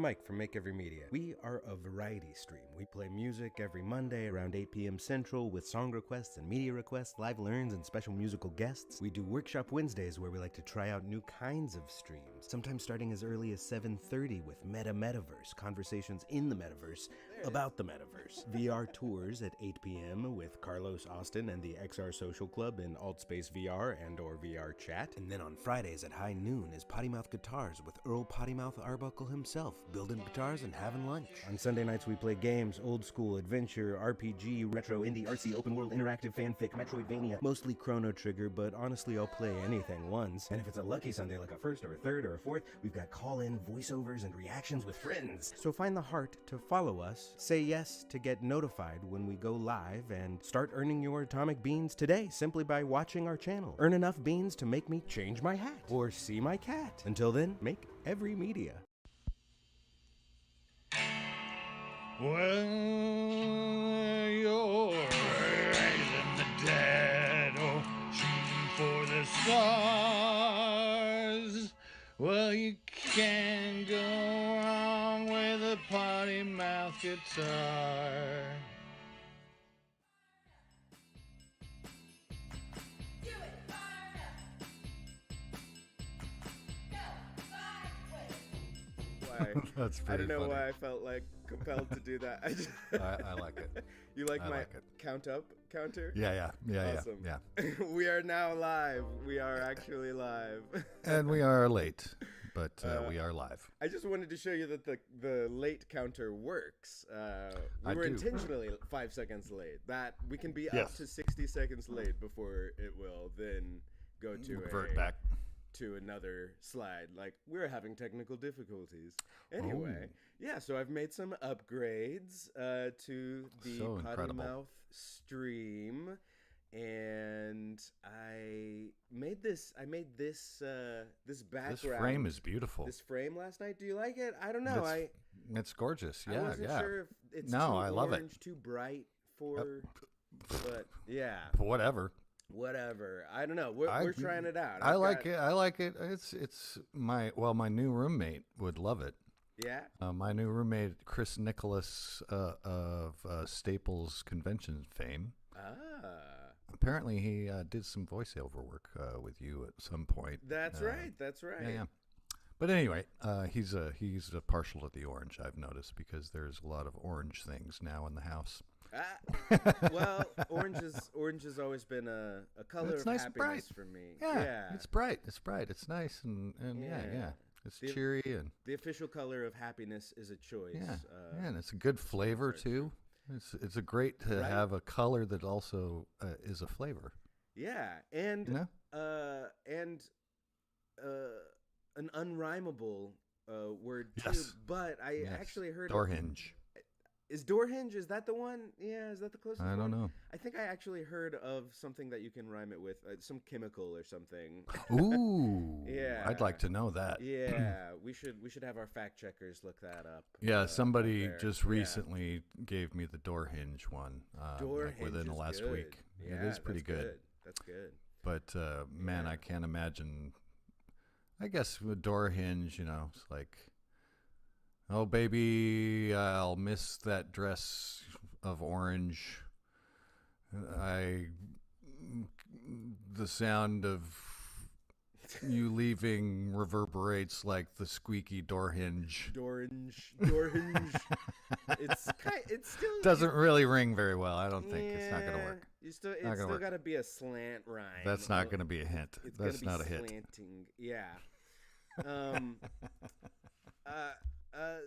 Mike from Make Every Media. We are a variety stream. We play music every Monday around 8 p.m. Central with song requests and media requests, live learns, and special musical guests. We do Workshop Wednesdays where we like to try out new kinds of streams, sometimes starting as early as 7:30 with Metaverse, conversations in the metaverse about the metaverse. VR tours at 8 p.m. with Carlos Austin and the XR Social Club in Altspace VR and or VR chat. And then on Fridays at high noon is Pottymouth Guitars with Earl Pottymouth Arbuckle himself, building guitars and having lunch. On Sunday nights we play games, old school, adventure, RPG, retro, indie, artsy, open world, interactive, fanfic, Metroidvania, mostly Chrono Trigger, but honestly I'll play anything once. And if it's a lucky Sunday like a first or a third or a fourth, we've got call-in voiceovers and reactions with friends. So find the heart to follow us, say yes to get notified when we go live, and start earning your atomic beans today simply by watching our channel. Earn enough beans to make me change my hat or see my cat. Until then, make every media. Well, you're raising the dead or shooting for the stars. Well, you can't go wrong with a Pottymouth guitar. That's I pretty don't know funny. why I felt like compelled to do that. I like it. You like I my like it. counter? Yeah. Awesome. Yeah. We are now live. We are actually live. And we are late, but we are live. I just wanted to show you that the late counter works. We were do. intentionally 5 seconds late. That we can be up Yes. to 60 seconds late before it will then go to Revert back. to another slide. Like, we're having technical difficulties. Anyway, yeah, so I've made some upgrades to the So incredible. Pottymouth stream, and I made this background. This frame is beautiful. This frame last night. Do you like it? I don't know. It's gorgeous. I Yeah, wasn't yeah. sure if it's No, too I love it. orange, too bright for, but yeah. Whatever. Whatever. I don't know. We're trying it out. I like it. It's my new roommate would love it. Yeah. My new roommate, Chris Nicholas of Staples Convention fame. Ah. Apparently, he did some voiceover work with you at some point. That's right. That's right. Yeah. But anyway, he's a partial to the orange. I've noticed because there's a lot of orange things now in the house. Well, orange has always been a color It's of nice and bright. happiness for me. Yeah, it's bright. It's bright. It's nice and yeah. It's cheery and the official color of happiness is a choice. yeah, and it's a good flavor too. It's a great to have a color that also is a flavor. Yeah, and You know? An unrhymable word too. Yes. But I actually heard door hinge. Is door hinge? Is that the one? Yeah, is that the closest? I don't know. I think I actually heard of something that you can rhyme it with, some chemical or something. Ooh, Yeah. I'd like to know that. Yeah, we should have our fact checkers look that up. Yeah, somebody there. just recently gave me the door hinge one. Door like hinge within the is last good. week. Yeah, it is pretty that's good. That's good. But man, I can't imagine. I guess with door hinge, it's like, oh baby, I'll miss that dress of orange. The sound of you leaving reverberates like the squeaky door hinge. Door hinge. It's still Doesn't really ring very well. I don't think it's not gonna work. It's still got to be a slant rhyme. That's not gonna be a hint. That's not a hit. Slanting. Yeah.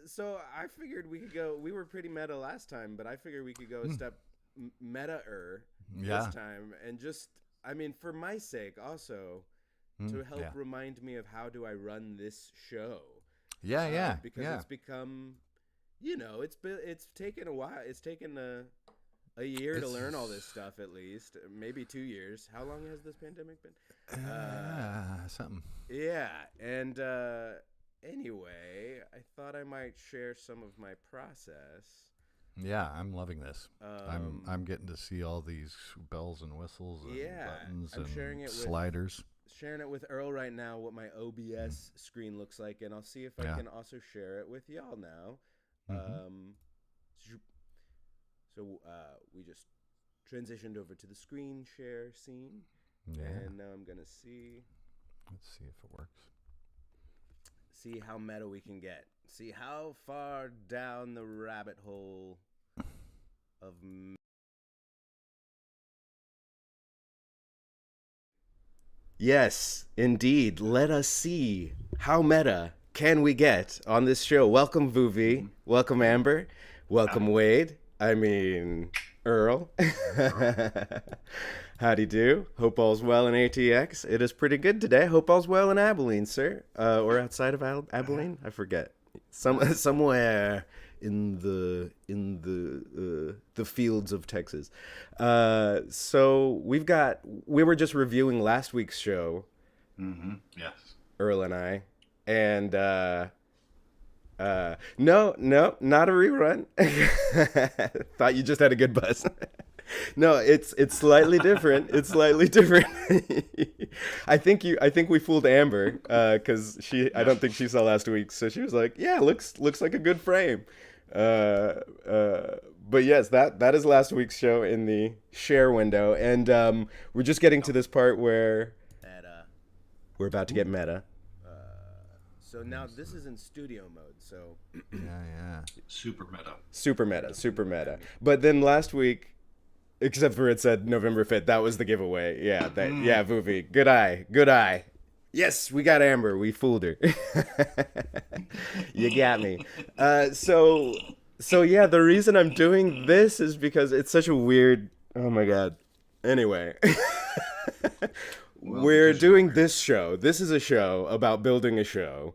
So I figured we could go. We were pretty meta last time, but I figured we could go a step meta-er this time, and just, I mean, for my sake, also to help remind me of how do I run this show. Yeah, because it's become, it's taken a while. It's taken a year to learn all this stuff, at least, maybe 2 years. How long has this pandemic been? Something. Yeah, and anyway, I thought I might share some of my process. Yeah, I'm loving this. I'm getting to see all these bells and whistles and buttons I'm and sharing it sharing it with Earl right now what my OBS screen looks like, and I'll see if I can also share it with y'all now. So we just transitioned over to the screen share scene, and now I'm gonna see. Let's see if it works. See how meta we can get. See how far down the rabbit hole of. Yes, indeed. Let us see how meta can we get on this show. Welcome, Vuvi. Welcome, Amber. Welcome, Wade. I mean, Earl. Howdy do. Hope all's well in ATX. It is pretty good today. Hope all's well in Abilene, sir. Or outside of Abilene? I forget. Somewhere in the fields of Texas. So we were just reviewing last week's show. Yes. Earl and I. And no, not a rerun. Thought you just had a good buzz. No, it's slightly different. It's slightly different. I think we fooled Amber because I don't think she saw last week, so she was like, "Yeah, looks like a good frame." But yes, that is last week's show in the share window, and we're just getting to this part where we're about to get meta. So now this is in studio mode. So Super meta. But then last week, except for it said November 5th, that was the giveaway. Yeah, Vuvi. Good eye. Yes, we got Amber. We fooled her. You got me. So yeah, the reason I'm doing this is because it's such a weird. Oh my god. Anyway, we're doing this show. This is a show about building a show,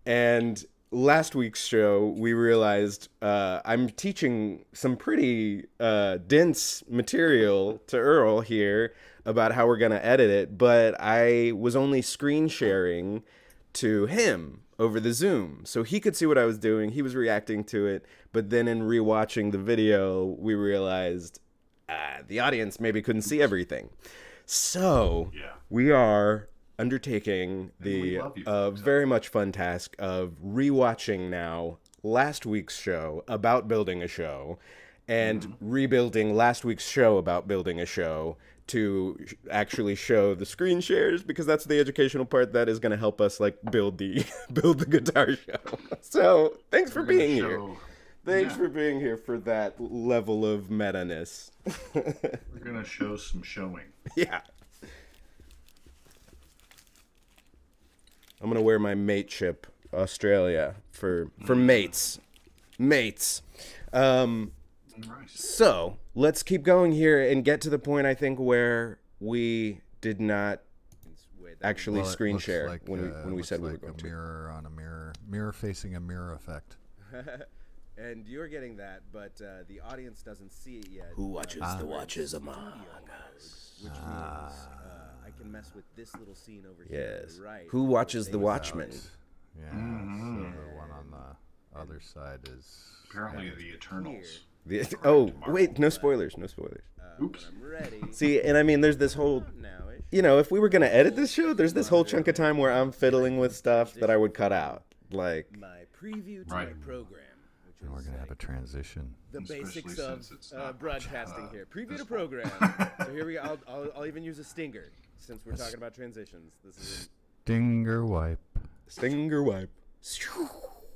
and last week's show we realized I'm teaching some pretty dense material to Earl here about how we're gonna edit it, but I was only screen sharing to him over the Zoom, so he could see what I was doing. He was reacting to it, but then in rewatching the video, we realized the audience maybe couldn't see everything. So we are undertaking the very much fun task of rewatching now last week's show about building a show and rebuilding last week's show about building a show to actually show the screen shares, because that's the educational part that is going to help us like build the guitar show. So thanks for being here. Thanks for being here for that level of meta-ness. We're going to show some showing. Yeah. I'm going to wear my mateship Australia for mates. Mates. So let's keep going here and get to the point, I think, where we did not actually screen share like, when we said we were going to. A mirror on a mirror facing a mirror effect. And you're getting that, but the audience doesn't see it yet. Who watches the watches among us? Which means I can mess with this little scene over here. Yes. Right. Who watches the Watchmen? Yeah. So the one on the other side is Apparently the Eternals. Wait, no spoilers. Oops. I'm ready. See, and I mean, there's this whole, if we were going to edit this show, there's this whole chunk of time where I'm fiddling with stuff that I would cut out. Like my preview to my program. And we're going to have a transition. The basics of broadcasting here. Preview to program. So here we go. I'll even use a stinger since we're talking about transitions. This is Stinger wipe. Stinger wipe.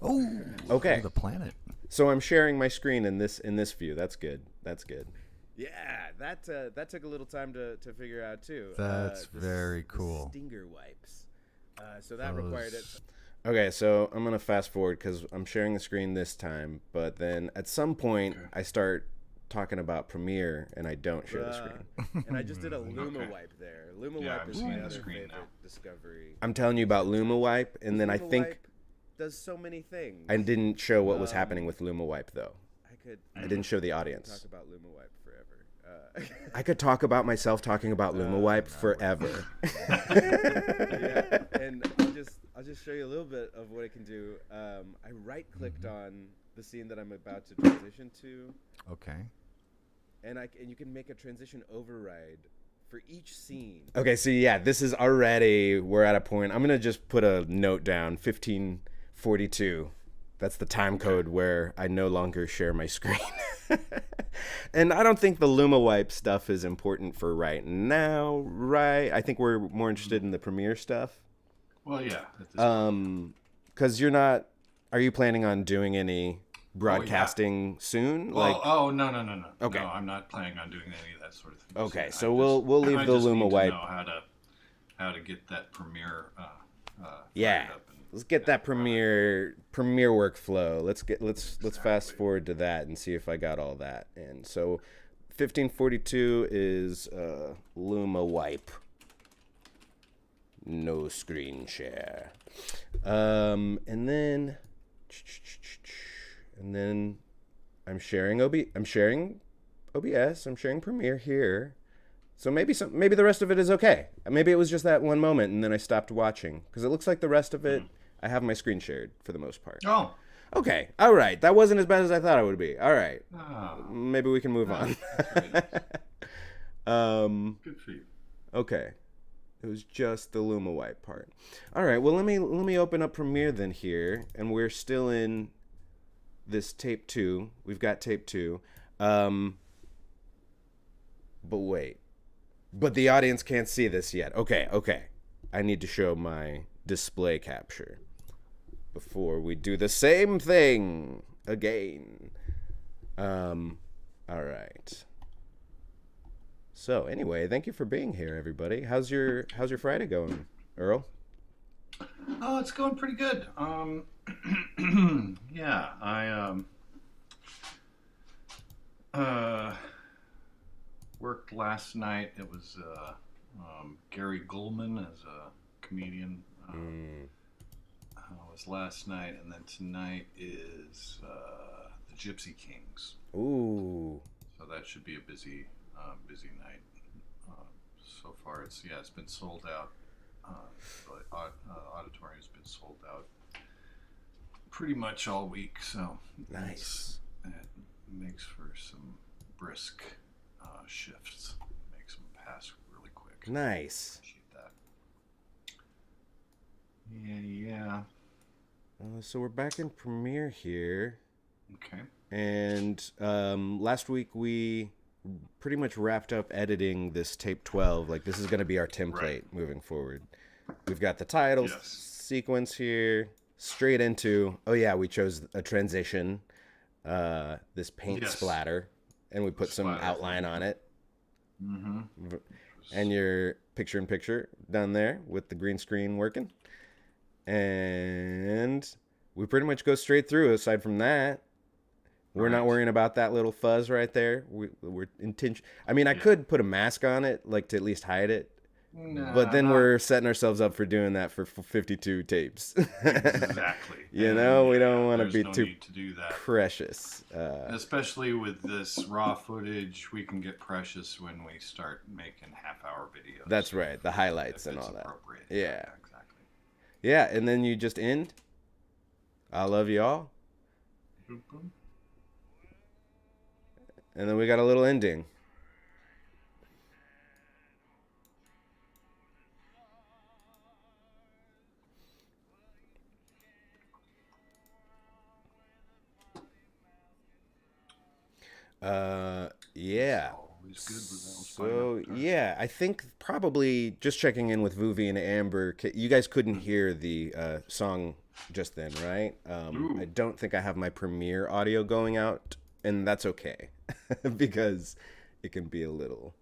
Oh, okay. The planet. So I'm sharing my screen in this view. That's good. Yeah, that took a little time to figure out too. That's very cool. Stinger wipes. So that required it. Okay, so I'm gonna fast forward because I'm sharing the screen this time, but then at some point I start talking about Premiere and I don't share the screen. And I just did a Luma wipe there. Luma wipe is my other favorite discovery. I'm telling you about Luma wipe, and then I think does so many things. I didn't show what was happening with Luma wipe though. I didn't show the audience. Talk about Luma wipe forever. I could talk about myself talking about Luma wipe forever. Yeah, and I'll just show you a little bit of what it can do. I right-clicked on the scene that I'm about to transition to. Okay. And you can make a transition override for each scene. Okay, so yeah, this is already, we're at a point. I'm going to just put a note down, 1542. That's the time code where I no longer share my screen. And I don't think the Luma Wipe stuff is important for right now, right? I think we're more interested in the Premiere stuff. Well, yeah. Because you're not, are you planning on doing any broadcasting soon? Well, no. Okay. No, I'm not planning on doing any of that sort of thing. Okay, so we'll leave the Luma Wipe. I just need to know how to get that Premiere Yeah. up. Let's get that Premiere workflow. Let's fast forward to that and see if I got all that. And so 1542 is Luma Wipe. No screen share. And then I'm sharing OBS, I'm sharing Premiere here. So maybe the rest of it is okay. Maybe it was just that one moment and then I stopped watching because it looks like the rest of it I have my screen shared for the most part. Oh. Okay. All right. That wasn't as bad as I thought it would be. All right. Oh. Maybe we can move on. Good for you. Okay. It was just the Luma Wipe part. All right. Well, let me open up Premiere then here, and we're still in this tape 2. We've got tape 2. But wait. But the audience can't see this yet. Okay. I need to show my display capture before we do the same thing again. All right. So anyway, thank you for being here, everybody. How's your Friday going, Earl? Oh, it's going pretty good. Yeah, I worked last night. It was Gary Gulman as a comedian. Was last night, and then tonight is the Gypsy Kings. Ooh. So that should be a busy night. So far, it's been sold out. The auditorium's been sold out pretty much all week. So nice. It makes for some brisk shifts. Makes them pass really quick. Nice. Appreciate that. Yeah. So we're back in Premiere here. Okay. And last week we pretty much wrapped up editing this tape 12. Like, this is going to be our template moving forward. We've got the title sequence here, straight into, we chose a transition, this paint splatter, and we put some outline on it. Mm-hmm. And your picture-in-picture down there with the green screen working. And we pretty much go straight through. Aside from that, we're not worrying about that little fuzz right there. We're intention. I mean, I could put a mask on it, like to at least hide it. No, but then we're setting ourselves up for doing that for 52 tapes. Exactly. We don't want to be too need to do that. Precious. Especially with this raw footage, we can get precious when we start making half-hour videos. That's right. The highlights and all that. Yeah. Exactly. Yeah, and then you just end. I love y'all. And then we got a little ending. Yeah. So yeah, I think probably just checking in with Vuvi and Amber. You guys couldn't hear the song just then, right? I don't think I have my Premiere audio going out, and that's okay because it can be a little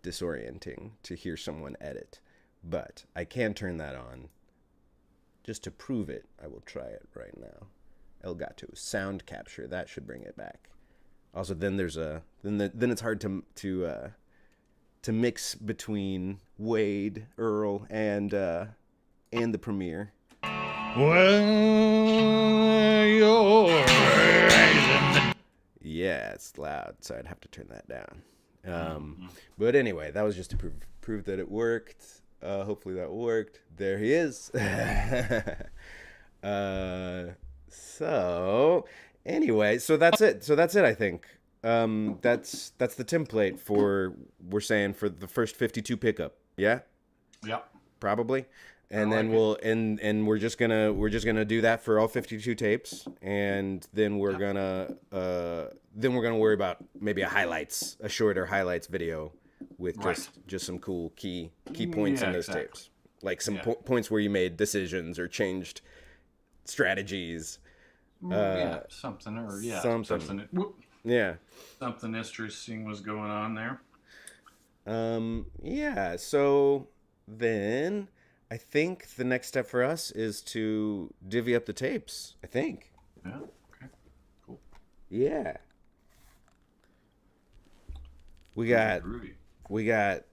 disorienting to hear someone edit. But I can turn that on just to prove it. I will try it right now. Elgato sound capture, that should bring it back. Also, then there's then it's hard to mix between Wade, Earl, and the Premiere. Well, you're raising Yeah, it's loud, so I'd have to turn that down. But anyway, that was just to prove that it worked. Hopefully that worked. There he is. So anyway, so that's it. I think that's the template for, we're saying, for the first 52 pickup. Yeah. Yep. Probably. And then we'll and we're just gonna do that for all 52 tapes, and then we're gonna worry about maybe a shorter highlights video with just some cool key points in those tapes, like some points where you made decisions or changed strategies. Something interesting was going on there. So then I think the next step for us is to divvy up the tapes, I think. Yeah. Okay. Cool. Yeah. We got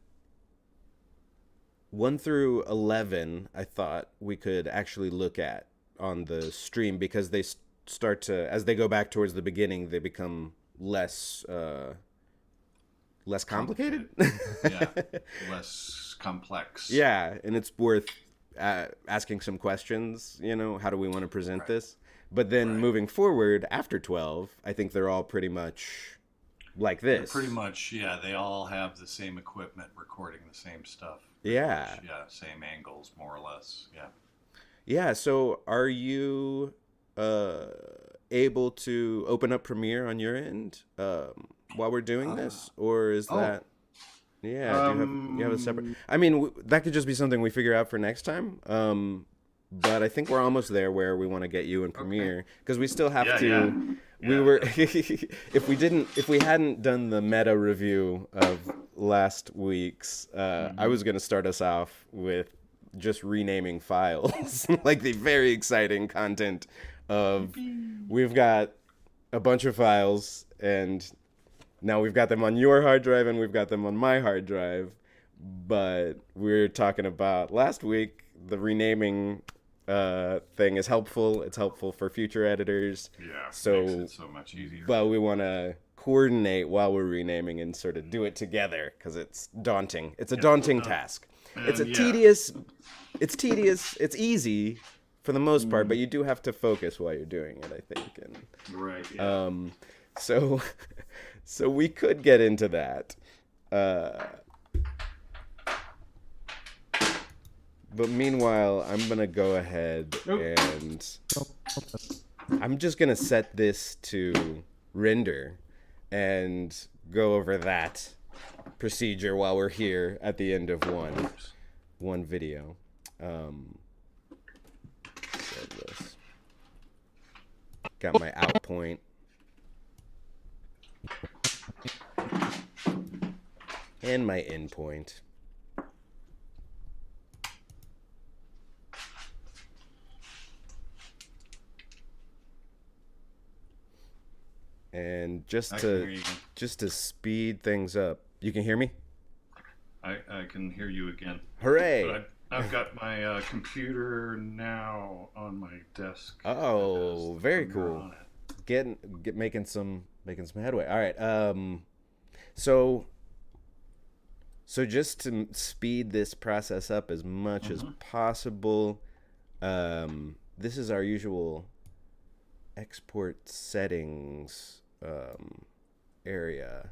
1 through 11, I thought we could actually look at on the stream, because they start to, as they go back towards the beginning, they become less complicated. Less complex. Yeah, and it's worth asking some questions, how do we want to present this? But then moving forward after 12, I think they're all pretty much like this. They're pretty much, they all have the same equipment recording the same stuff. Yeah. Same angles, more or less. Yeah. Yeah, so are you able to open up Premiere on your end while we're doing this? Or is that... Yeah, do you have a separate... I mean, that could just be something we figure out for next time. But I think we're almost there where we want to get you in Premiere, because we still have to... We were... if we hadn't done the meta review of last week's, I was going to start us off with just renaming files. Like the very exciting content of... We've got a bunch of files, and... Now we've got them on your hard drive and we've got them on my hard drive, but we're talking about last week, the renaming thing is helpful. It's helpful for future editors. Yeah, makes it so much easier. But we want to coordinate while we're renaming and sort of do it together, because it's daunting. It's a daunting task. It's tedious. It's easy for the most part, but you do have to focus while you're doing it, I think. And, So we could get into that. But meanwhile, I'm going to go ahead and I'm just going to set this to render and go over that procedure while we're here at the end of one video. Got my out point. And my endpoint. And just to speed things up, you can hear me? I can hear you again. Hooray! But I've got my computer now on my desk. Oh, very cool. Making some headway. All right. So just to speed this process up as much as possible, this is our usual export settings area.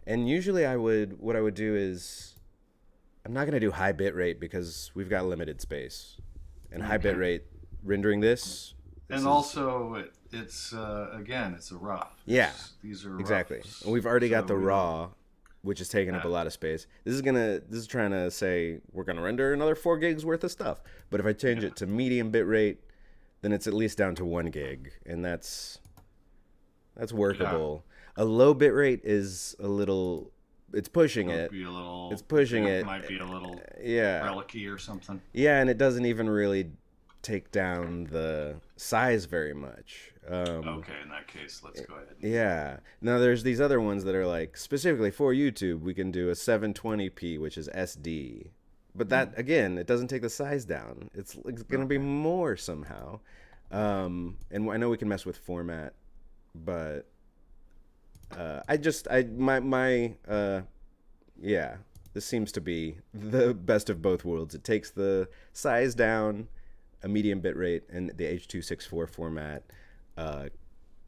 And usually what I would do is, I'm not going to do high bitrate because we've got limited space. And high bitrate rendering this. And also, it's again, it's a RAW. Yeah, these are exactly. RAWs. And we've already got the RAW, which is taking up a lot of space. This is trying to say we're gonna render another 4 gigs worth of stuff. But if I change it to medium bitrate, then it's at least down to 1 gig, and that's workable. Yeah. A low bitrate is a little. It's pushing it. It's pushing it. Might be a little relic-y or something. Yeah, and it doesn't even really take down the size very much. Okay, in that case, let's go ahead. Yeah. Now there's these other ones that are like specifically for YouTube. We can do a 720p, which is SD. But that again, it doesn't take the size down. It's going to be more somehow. And I know we can mess with format, but this seems to be the best of both worlds. It takes the size down, a medium bit rate, and the H.264 format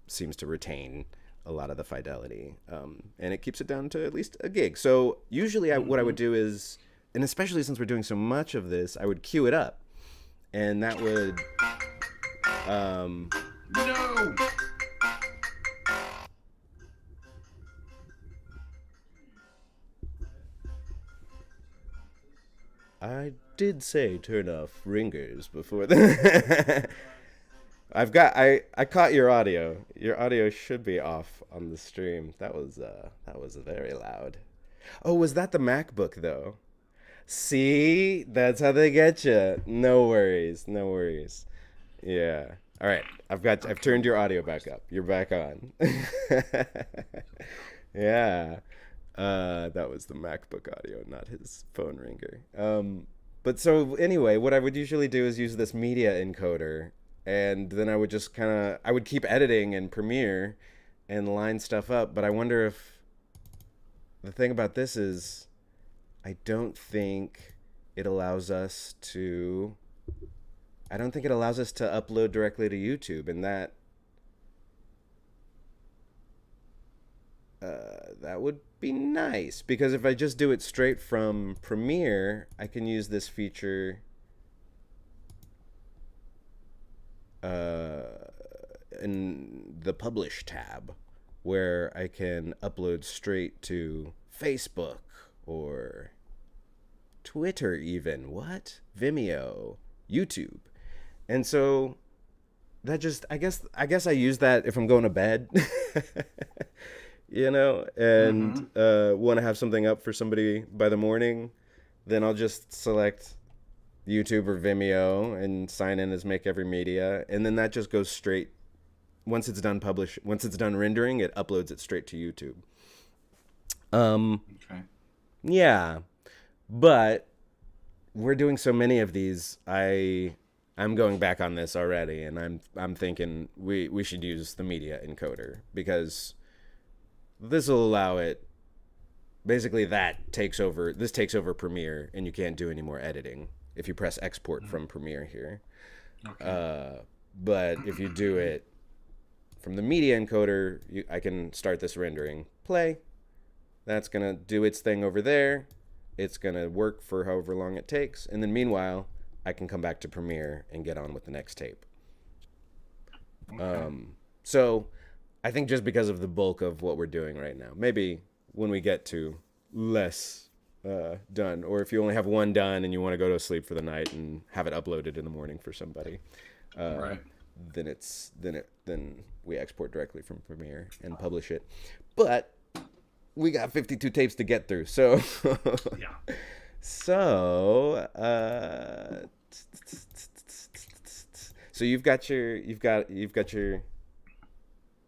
seems to retain a lot of the fidelity, and it keeps it down to at least a gig. So usually what I would do is, and especially since we're doing so much of this, I would cue it up, and that would No! I did say turn off ringers before the I caught your audio. Your audio should be off on the stream. That was very loud. Oh, was that the MacBook though? See, that's how they get you. No worries. Yeah. All right. I've turned your audio back up. You're back on. Yeah. That was the MacBook audio, not his phone ringer. But so anyway, what I would usually do is use this media encoder, and then I would just I would keep editing in Premiere and line stuff up. But I wonder if the thing about this is I don't think it allows us to upload directly to YouTube, and that would be nice, because if I just do it straight from Premiere, I can use this feature in the Publish tab, where I can upload straight to Facebook or Twitter even. What? Vimeo, YouTube. And so that just, I guess I use that if I'm going to bed, and want to have something up for somebody by the morning, then I'll just select YouTube or Vimeo and sign in as Make Every Media. And then that just goes straight, once it's done rendering, it uploads it straight to YouTube. Okay. Yeah, but we're doing so many of these. I'm going back on this already, and I'm thinking we should use the media encoder, because this will allow it. Basically, this takes over Premiere, and you can't do any more editing if you press export from Premiere here. Okay. But if you do it from the media encoder, I can start this rendering. Play. That's going to do its thing over there. It's going to work for however long it takes. And then meanwhile, I can come back to Premiere and get on with the next tape. Okay. So I think just because of the bulk of what we're doing right now, maybe when we get to less done, or if you only have one done and you want to go to sleep for the night and have it uploaded in the morning for somebody, right. then we export directly from Premiere and publish it. But we got 52 tapes to get through, so Yeah. So so you've got your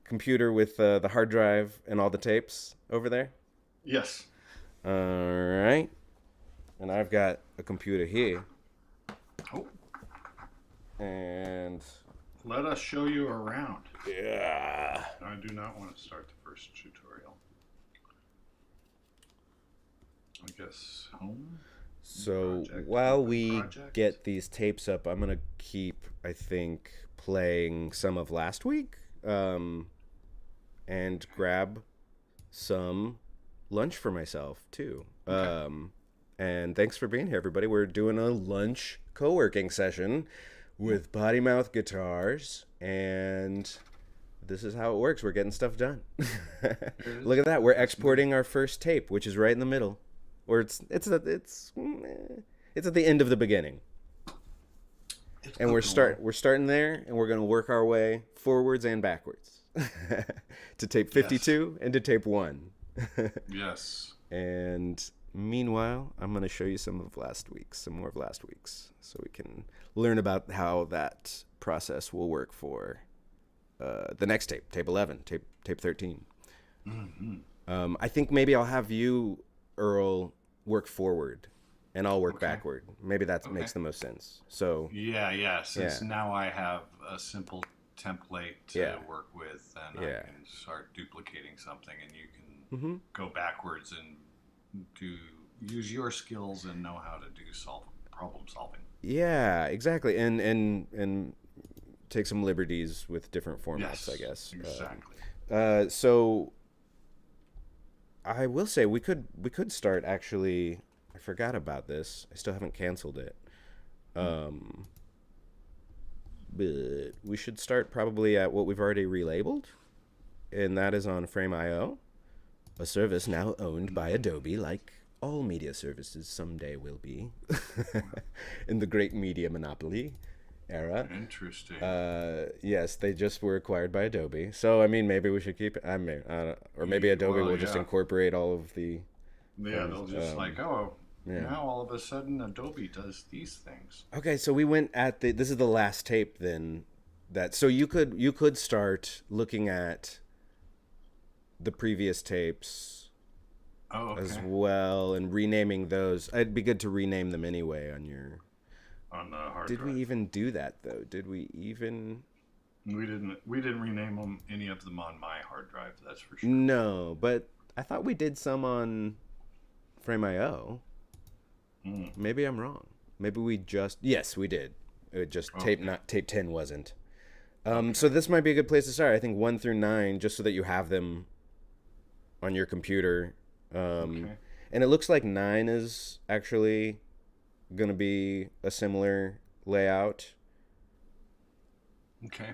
computer with the hard drive and all the tapes over there? Yes. All right. And I've got a computer here. Oh. And Let us show you around. yeah. I do not want to start the first tutorial. I guess home. So Project, while we project. get these tapes up, I'm going to keep, I think, playing some of last week, and grab some lunch for myself too. Okay. And thanks for being here, everybody. We're doing a lunch co-working session with Pottymouth Guitars, and this is how it works. We're getting stuff done. Look at that. We're exporting our first tape, which is right in the middle. Or it's at the end of the beginning. And we're starting there, and we're going to work our way forwards and backwards to tape 52 and to tape 1. Yes. And meanwhile, I'm going to show you some more of last week's, so we can learn about how that process will work for the next tape 11, tape 13. Mm-hmm. I think maybe I'll have you, Earl, work forward, and I'll work backward. Maybe that makes the most sense. So yeah. Since now I have a simple template to work with, and I can start duplicating something, and you can go backwards and use your skills and know how to do problem solving. Yeah, exactly, and take some liberties with different formats, I guess. Exactly. So I will say we could start actually. I forgot about this. I still haven't canceled it. But we should start probably at what we've already relabeled, and that is on Frame.io, a service now owned by Adobe, like all media services someday will be, in the great media monopoly era. Interesting. Yes, they just were acquired by Adobe, so I mean maybe we should keep it. Or maybe Adobe will just incorporate all of the. Yeah, they'll just now all of a sudden Adobe does these things. Okay, so we went at this is the last tape then. So you could start looking at the previous tapes as well and renaming those. It'd be good to rename them anyway on the hard drive. Did we even do that though? Did we even? We didn't rename any of them on my hard drive. That's for sure. No, but I thought we did some on Frame.io. Maybe I'm wrong. Maybe we yes, we did. It just tape 10 wasn't. So this might be a good place to start. I think 1 through 9, just so that you have them on your computer. And it looks like 9 is actually gonna be a similar layout. Okay.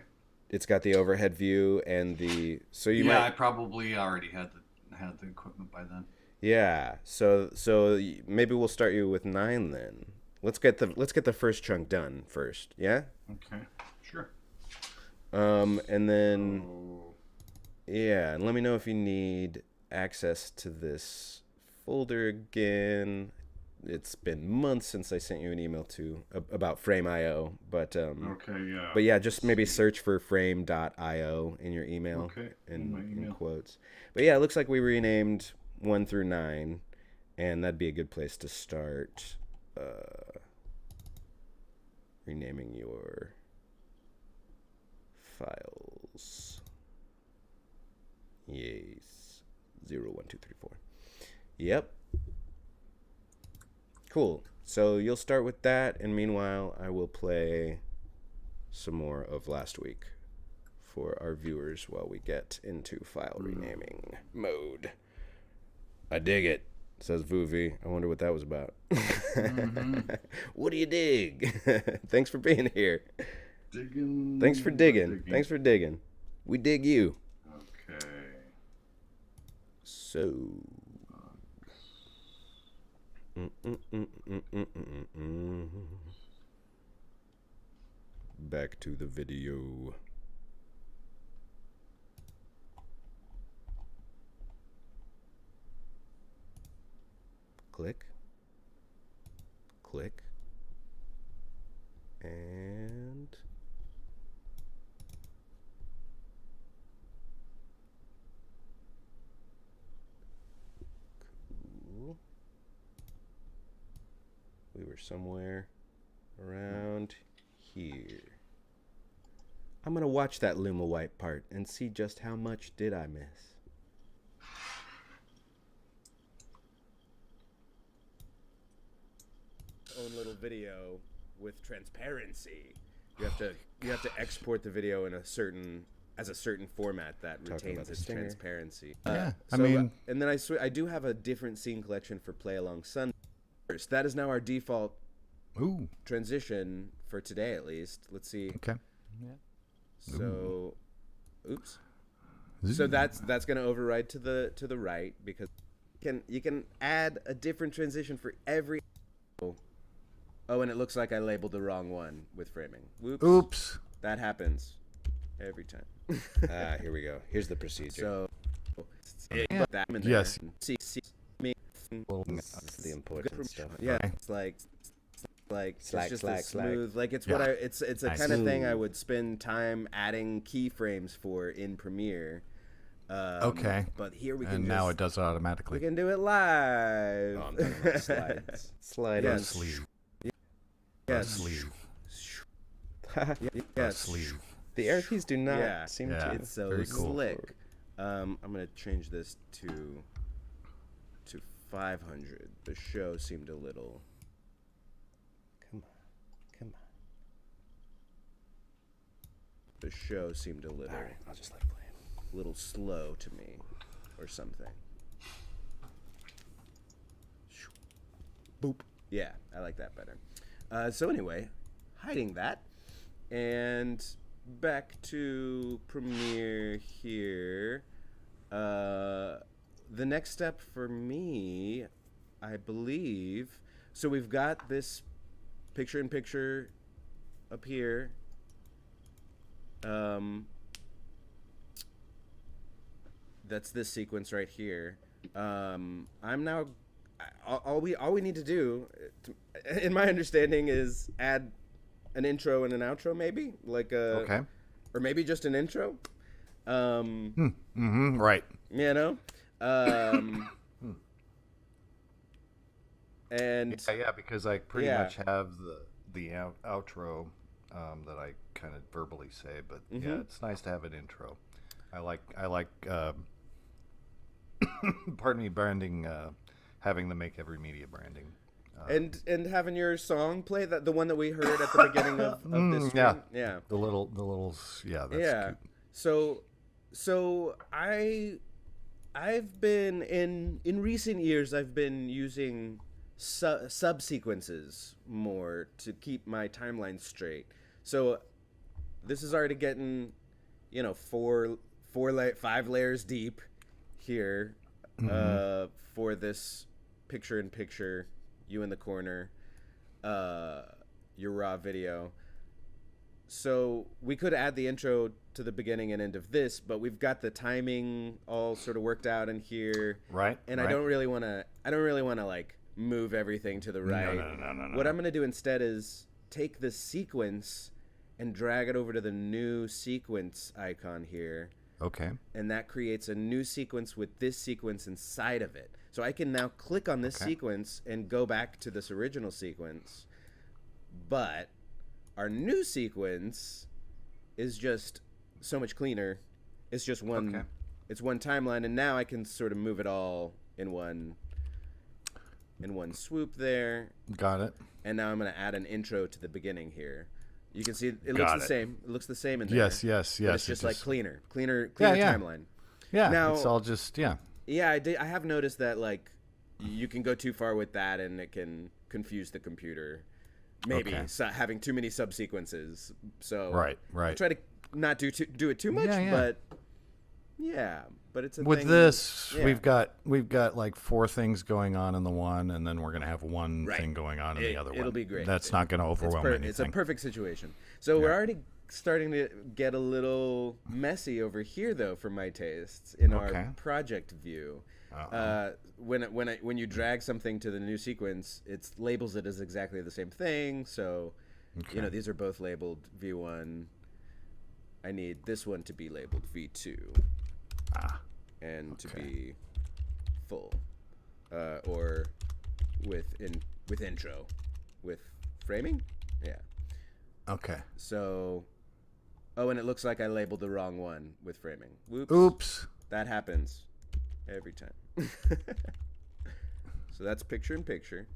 It's got the overhead view and I probably already had the equipment by then. Yeah, so maybe we'll start you with 9 then. Let's get the first chunk done first. Yeah. Okay. Sure. And then and let me know if you need access to this folder again. It's been months since I sent you an email about Frame.io, but But yeah, just maybe search for frame.io in your email. Okay. In quotes. But yeah, it looks like we renamed 1 through 9, and that'd be a good place to start renaming your files. Yes. 0, 1, 2, 3, 4. Yep. Cool. So you'll start with that, and meanwhile, I will play some more of last week for our viewers while we get into file renaming mode. I dig it, says Vuvi. I wonder what that was about. What do you dig? Thanks for being here. Digging. Thanks for digging. Thanks for digging. We dig you. Okay. So. Back to the video. Click. Click. And cool. We were somewhere around here. I'm gonna watch that Luma White part and see just how much did I miss. Own little video with transparency. You have to export the video in a certain format that retains its transparency. And then I do have a different scene collection for Play Along Sunday. That is now our default transition for today, at least. Let's see. Okay. Yeah. So, oops. So that's going to override to the right because you can add a different transition for every. Oh, and it looks like I labeled the wrong one with framing. Whoops. Oops. That happens every time. Here we go. Here's the procedure. So, that in there. Yes. See me. This is the important stuff. Yeah, it's like it's just smooth. Like it's it's a kind of thing I would spend time adding keyframes for in Premiere. Okay. But here we can. And now it does it automatically. We can do it live. Oh, I'm talking about slides. Slide on sleeve. Yes. Sleeve. Yes. Sleeve. The arrow keys do not seem to. It's so very cool. Slick. I'm gonna change this to 500. The show seemed a little. Come on. The show seemed a little. All right, I'll just let it play. a little slow to me or something. Boop. Yeah, I like that better. So anyway, hiding that, and back to Premiere here. The next step for me, I believe, so we've got this picture-in-picture up here. That's this sequence right here. I'm now... All we need to do, in my understanding, is add an intro and an outro, maybe, like okay, or maybe just an intro. Right. You know, and yeah, because I pretty much have the outro that I kind of verbally say, but yeah, it's nice to have an intro. I like pardon me, branding. Having them make every media branding, and having your song play, that the one that we heard at the beginning of this stream. Yeah, the little that's cute. So I've been in recent years, I've been using subsequences more to keep my timeline straight. So this is already getting, 5 layers deep here for this picture-in-picture, you in the corner, your raw video. So we could add the intro to the beginning and end of this, but we've got the timing all sort of worked out in here, right? And right. I don't really want to like move everything to the right. No. What I'm going to do instead is take this sequence and drag it over to the new sequence icon here. Okay. And that creates a new sequence with this sequence inside of it. So I can now click on this sequence and go back to this original sequence. But our new sequence is just so much cleaner. It's just one it's one timeline, and now I can sort of move it all in one swoop there. Got it. And now I'm going to add an intro to the beginning here. You can see it looks the same. It looks the same in there. Yes. But it's just like cleaner timeline. Yeah. Now, it's all just Yeah, I have noticed that like you can go too far with that, and it can confuse the computer. Maybe having too many subsequences. So right. I try to not do it too much, but it's a with thing. this we've got like 4 things going on in the one, and then we're gonna have one thing going on in the other one. It'll be great. That's not gonna overwhelm anything. It's a perfect situation. So we're already starting to get a little messy over here, though, for my tastes in our project view. When you drag something to the new sequence, it labels it as exactly the same thing. So these are both labeled V1. I need this one to be labeled V2. And to be full, or with intro, with framing. Yeah. Okay. So, and it looks like I labeled the wrong one with framing. Oops. That happens every time. So that's picture-in-picture.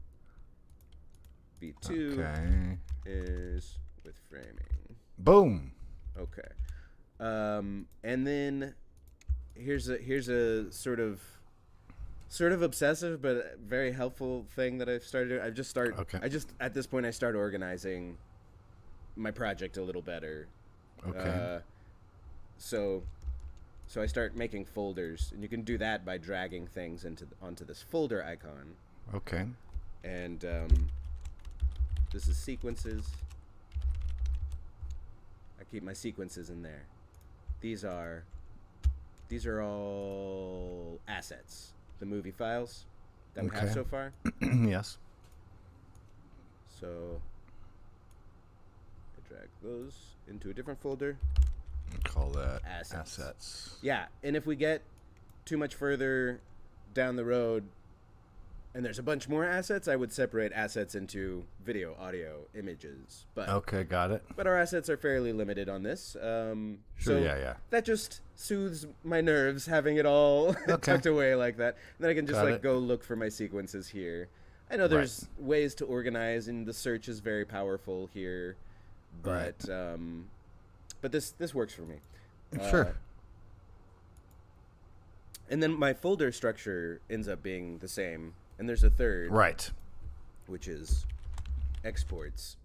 V2 is with framing. Boom. Okay. And then here's a sort of obsessive but very helpful thing that I've started doing. I just at this point I start organizing my project a little better. Okay. So I start making folders, and you can do that by dragging things onto this folder icon. Okay. And this is sequences. I keep my sequences in there. These are all assets, the movie files that we have so far. Yes. So I drag those into a different folder. Call that assets. Yeah, and if we get too much further down the road and there's a bunch more assets, I would separate assets into video, audio, images. But okay, got it. But our assets are fairly limited on this. Sure, That just soothes my nerves, having it all tucked away like that. And then I can just go look for my sequences here. I know there's ways to organize, and the search is very powerful here. But but this works for me. Sure. And then my folder structure ends up being the same. And there's a third. Right. Which is exports.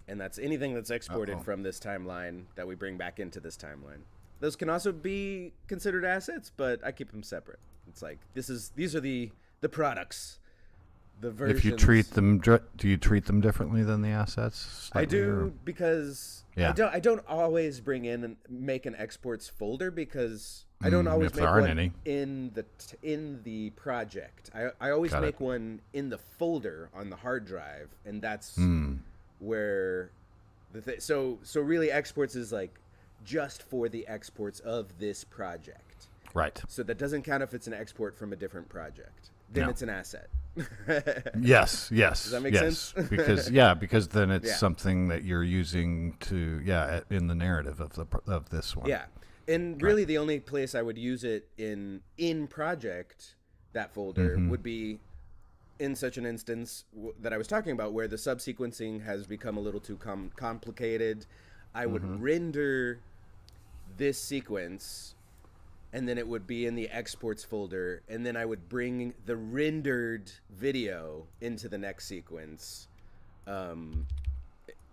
And that's anything that's exported from this timeline that we bring back into this timeline. Those can also be considered assets, but I keep them separate. It's like, these are the products. The versions. If you treat them, do you treat them differently than the assets? I do, because I don't always bring in and make an exports folder, because I don't always make one in the project. I always make one in the folder on the hard drive, and that's where so really exports is like just for the exports of this project. Right. So that doesn't count if it's an export from a different project. Then it's an asset. Yes. Does that make sense? because then it's something that you're using to in the narrative of this one. Yeah. And really the only place I would use it in project, that folder, would be in such an instance that I was talking about, where the subsequencing has become a little too complicated. I would render this sequence, and then it would be in the exports folder, and then I would bring the rendered video into the next sequence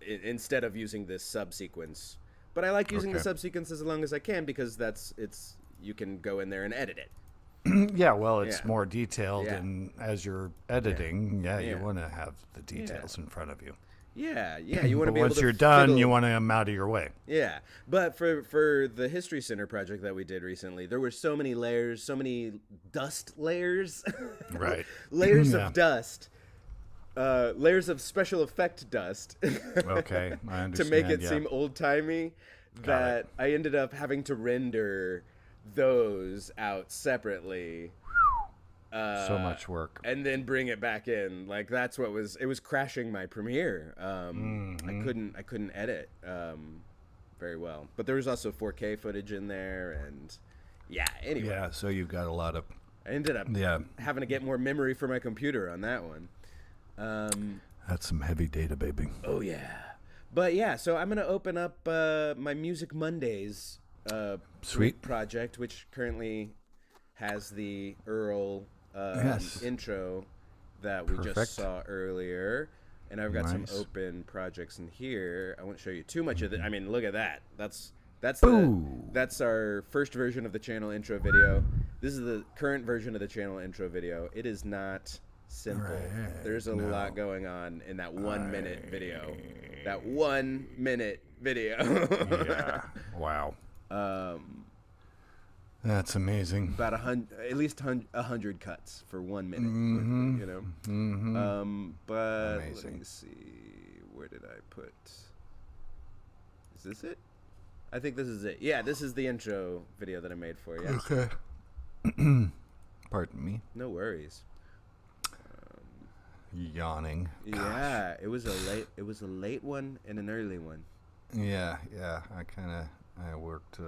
instead of using this subsequence. But I like using the subsequence as long as I can, because you can go in there and edit it. It's more detailed, and as you're editing, you want to have the details in front of you. Yeah, you want to be able to once you're done, you want them out of your way. Yeah, but for the History Center project that we did recently, there were so many layers, so many dust layers. Right. Layers of dust. Layers of special effect dust. Okay, I understand. To make it seem old-timey, that I ended up having to render those out separately. So much work. And then bring it back in. Like, that's what it was crashing my Premiere. I couldn't edit very well. But there was also 4K footage in there, and anyway. Yeah, so you've got a lot of... I ended up having to get more memory for my computer on that one. That's some heavy data, baby. Oh, yeah. But so I'm going to open up my Music Mondays Sweet project, which currently has the Earl intro that we just saw earlier. And I've got some open projects in here. I won't show you too much of it. I mean, look at that. That's our first version of the channel intro video. This is the current version of the channel intro video. It is not simple. Right. There's a lot going on in that 1 minute video. That 1 minute video. Yeah. Wow. That's amazing. About at least 100 cuts for 1 minute. You know. But amazing. Let me see. Where did I put? Is this it? I think this is it. Yeah, this is the intro video that I made for you. Okay. Pardon me. No worries. Yawning. Gosh. Yeah, it was a late one and an early one. Yeah. I worked. Who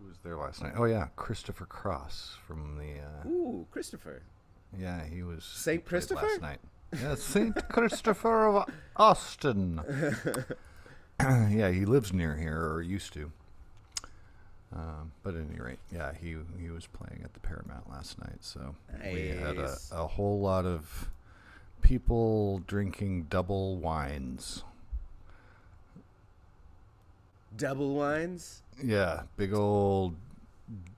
was there last night? Oh yeah, Christopher Cross from the. Ooh, Christopher. Yeah, he was. Saint Christopher last night. Yeah, Saint Christopher of Austin. Yeah, he lives near here, or used to. But at any rate, he was playing at the Paramount last night, so we had a whole lot of people drinking double wines. Double wines? Yeah, big old.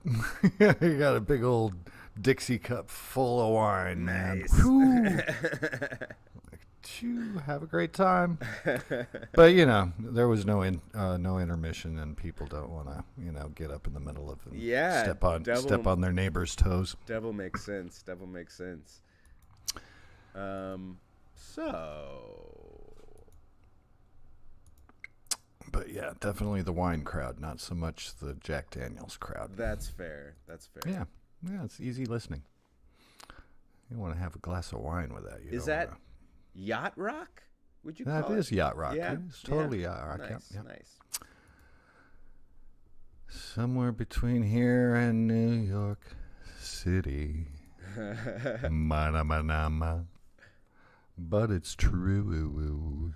You got a big old Dixie cup full of wine, nice. Man. Have a great time. But there was no intermission, and people don't want to get up in the middle of it. Step on their neighbor's toes. Devil makes sense. But yeah, definitely the wine crowd, not so much the Jack Daniels crowd. That's fair. Yeah, it's easy listening. You want to have a glass of wine with that. Is that yacht rock? Would you call it? That is yacht rock. Yeah. It's totally yacht rock. Nice, yep. Nice. Somewhere between here and New York City. Manama. But it's true.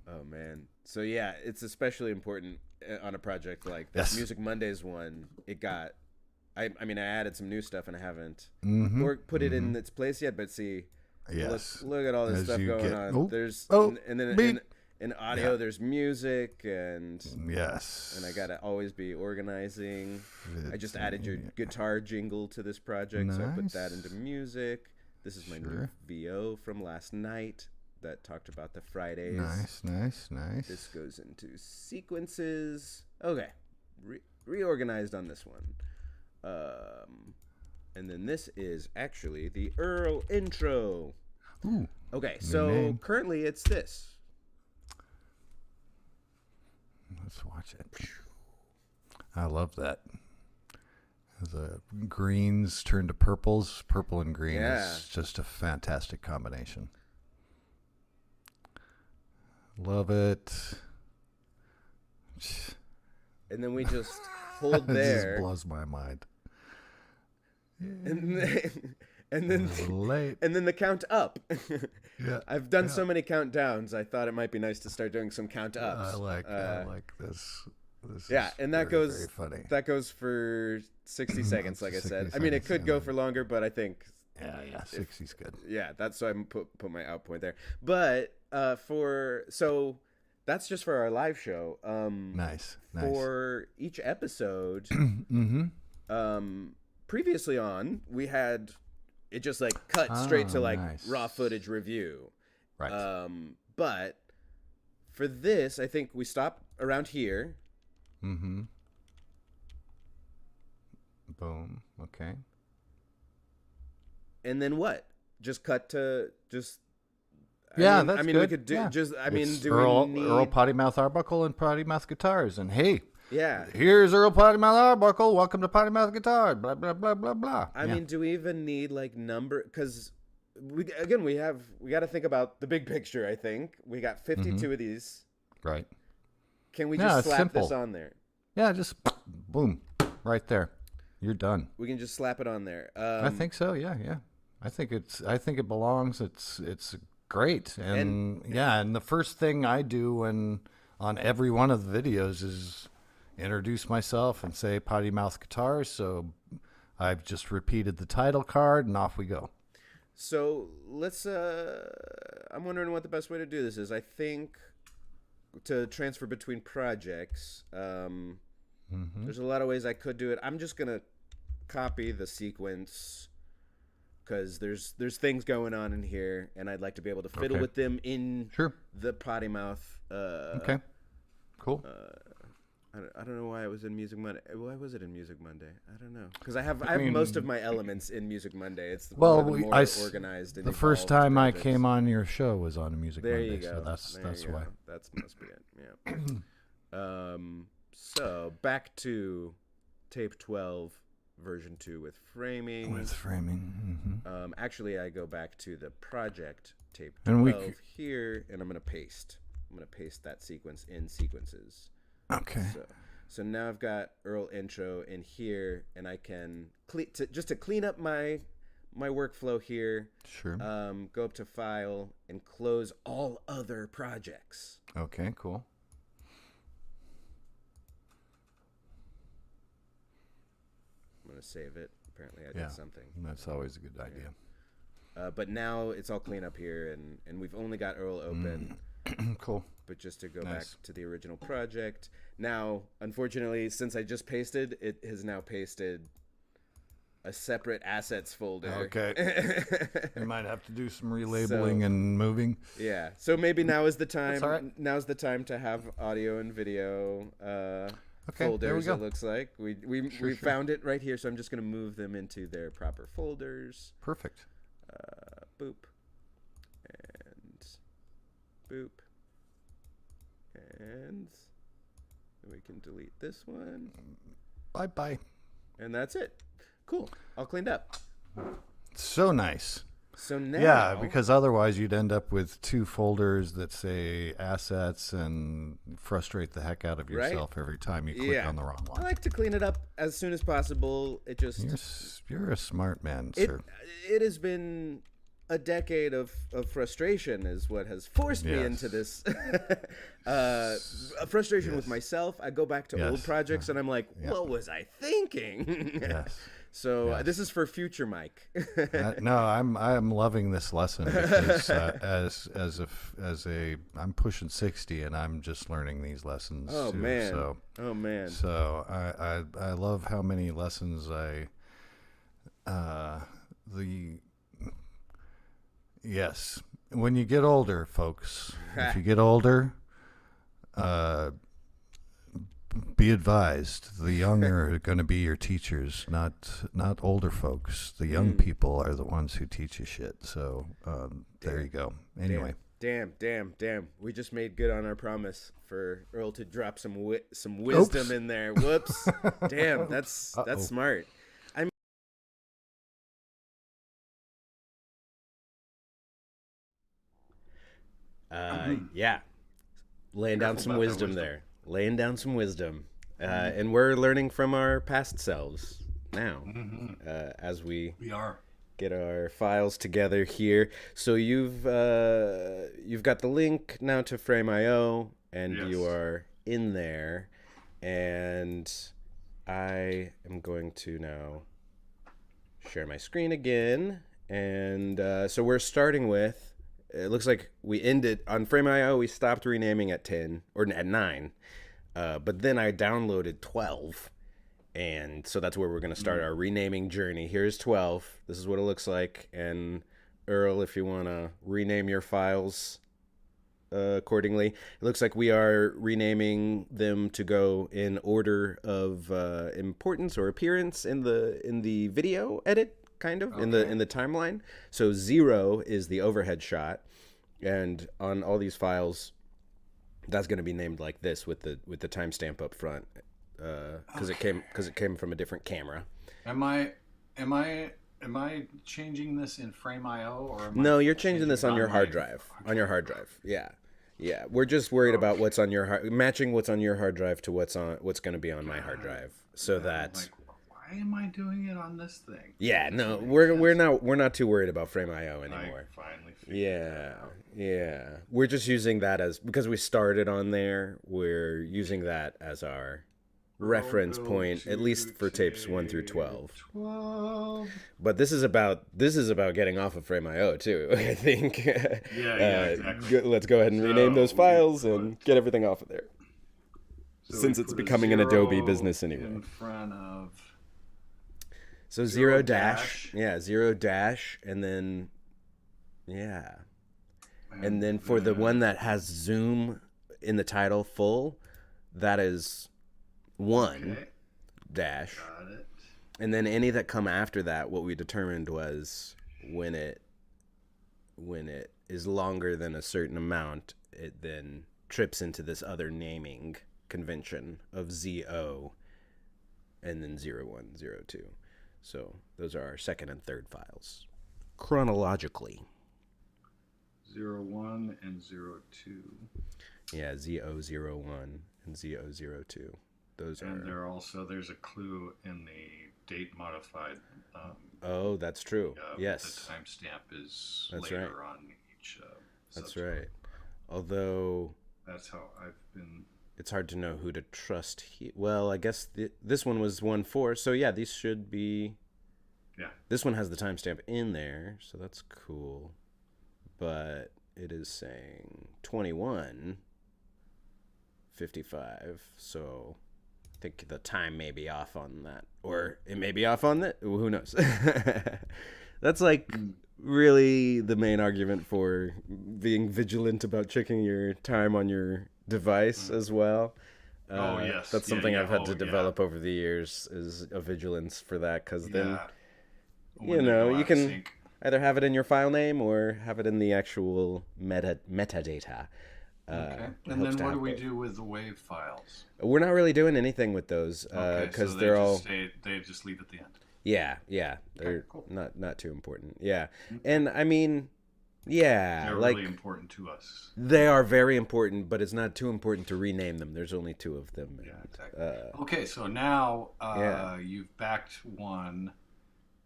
Oh, man. So, it's especially important on a project like this. Yes. Music Mondays one. It got I mean, I added some new stuff and I haven't Mm-hmm. or put it in its place yet. But see, Yes. look at all this As stuff you going get- on. oh, There's oh, and then beep. in audio, Yeah. there's music and Yes. I gotta always be organizing. I just added your guitar jingle to this project, so I put that Nice. into music. This is my new Sure. VO from last night that talked about the Fridays. Nice. This goes into sequences. Okay, reorganized on this one. And then this is actually the Earl Intro. Ooh. Okay, Good so name. currently it's this. Let's watch it. I love that. The greens turn to purples. Purple and green Yeah. is just a fantastic combination. Love it. And then we just hold It there. just blows my mind. And then It's late. and then the count up. Yeah. I've done so many countdowns. I thought it might be nice to start doing some count ups. I like this. This yeah, is and that very, goes very funny. that goes for 60 seconds, like I 60 said. I mean, it seconds, could yeah. go for longer, but I think Yeah, 60's good. yeah, that's why I'm put my out point there. But so that's just for our live show. Nice. For each episode, Mm-hmm. previously on, we had it just like cut straight to like nice. raw footage review. Right. But for this, I think we stop around here. Mm-hmm. Boom. Okay. And then what? Just cut to just. Yeah, I that's mean, good. we could do Yeah. just. I mean, It's do Earl, we need? Earl Pottymouth Arbuckle and Pottymouth Guitars, and hey, Yeah. here's Earl Pottymouth Arbuckle. Welcome to Pottymouth Guitar. Blah blah blah blah blah. I mean, do we even need like number? Because we got to think about the big picture. I think we got 52 of these. right. Can we Yeah, just it's slap simple. this on there? Yeah, just boom, right there. You're done. We can just slap it on there. I think so. Yeah. I think it belongs. It's great. And the first thing I do on every one of the videos is introduce myself and say Pottymouth Guitars. So I've just repeated the title card and off we go. So let's. I'm wondering what the best way to do this is. I think to transfer between projects. There's a lot of ways I could do it. I'm just gonna copy the sequence because there's things going on in here, and I'd like to be able to fiddle with them in the Pottymouth. Okay. Cool. I don't know why it was in Music Monday. Why was it in Music Monday? I don't know because I have most of my elements in Music Monday. It's one of the more organized. And the first evolved time projects. I came on your show was on Music There Monday, you go. so that's why. That must be it. Yeah. So back to tape 12, version 2 with framing. Actually, I go back to the project tape 12 here, and I'm gonna paste that sequence in sequences. Okay. So now I've got Earl Intro in here, and I can just to clean up my workflow here. Sure. Go up to File and close all other projects. Okay. Cool. I'm gonna save it. Apparently, I did something. That's always a good idea. But now it's all clean up here, and we've only got Earl open. Cool. But just to go back to the original project. Now, unfortunately, since I just pasted, it has now pasted a separate assets folder. Okay. You might have to do some relabeling and moving. Yeah. So maybe now is the time. That's all right. Now's the time to have audio and video Okay, there we folders. go. It looks like we found it right here. So I'm just gonna move them into their proper folders. Perfect. Boop. And boop. And we can delete this one. Bye. And that's it. Cool. All cleaned up. So nice. So now... Yeah, because otherwise you'd end up with two folders that say assets and frustrate the heck out of yourself every time you click on the wrong one. I like to clean it up as soon as possible. It just... You're a smart man, sir. It has been a decade of frustration is what has forced me into this frustration with myself. I go back to old projects and I'm like, what was I thinking? So this is for future Mike. No, I'm loving this lesson because I'm pushing 60 and I'm just learning these lessons. Oh too, man! So, oh man! So I love how many lessons Yes. When you get older, folks, if you get older, be advised, the young are going to be your teachers, not older folks. The young people are the ones who teach you shit. So there you go. Anyway. Damn. We just made good on our promise for Earl to drop some wisdom in there. Whoops. Damn, that's smart. Laying down some wisdom there. Laying down some wisdom. And we're learning from our past selves now as we get our files together here. So you've got the link now to Frame.io, and you are in there. And I am going to now share my screen again. And so we're starting with, it looks like we ended on Frame.io. We stopped renaming at 10 or at 9, but then I downloaded 12, and so that's where we're going to start our renaming journey. Here's 12. This is what it looks like. And Earl, if you want to rename your files accordingly, it looks like we are renaming them to go in order of importance or appearance in the video edit. Kind of in the timeline. So 0 is the overhead shot, and on all these files, that's going to be named like this with the timestamp up front, because it came from a different camera. Am I changing this in Frame.io or? No, you're changing this on your hard drive. On your hard drive, yeah. We're just worried about what's on your matching what's on your hard drive to what's going to be on my hard drive, so that. Why am I doing it on this thing? Yeah, no, we're not too worried about Frame.io anymore. I finally figured yeah. We're just using that because we started on there. We're using that as our reference point, at least for tapes 1 through 12. But this is about getting off of Frame.io too. I think. Exactly. Let's go ahead and rename those files and get everything off of there. So since it's becoming an Adobe business anyway. In front of. So 0 dash, 0 dash, and then, and then for the one that has zoom in the title full, that is 1 dash. Got it. And then any that come after that, what we determined was when it is longer than a certain amount, it then trips into this other naming convention of ZO, and then 01, 02. So those are our second and third files, chronologically. 01 and 02. Yeah, Z001 and Z002. Those and are. There's a clue in the date modified. Oh, that's true. Yes. The timestamp is that's later right. on each. That's right. Although. That's how I've been. It's hard to know who to trust. Well, I guess this one was 1/4. So yeah, these should be. Yeah. This one has the timestamp in there, so that's cool. But it is saying 21:55. So I think the time may be off on that, or it may be off on that. Who knows? That's like really the main argument for being vigilant about checking your time on your device as well. Yes, that's something I've had to develop over the years, is a vigilance for that, because then you can either have it in your file name or have it in the actual metadata. Okay. And then what do we do with the WAV files? We're not really doing anything with those because they're all they just leave at the end. Yeah, they're cool. not too important. Yeah, and I mean. Yeah, they're really important to us. They are very important, but it's not too important to rename them. There's only 2 of them. Yeah, exactly. Okay, so now you've backed one,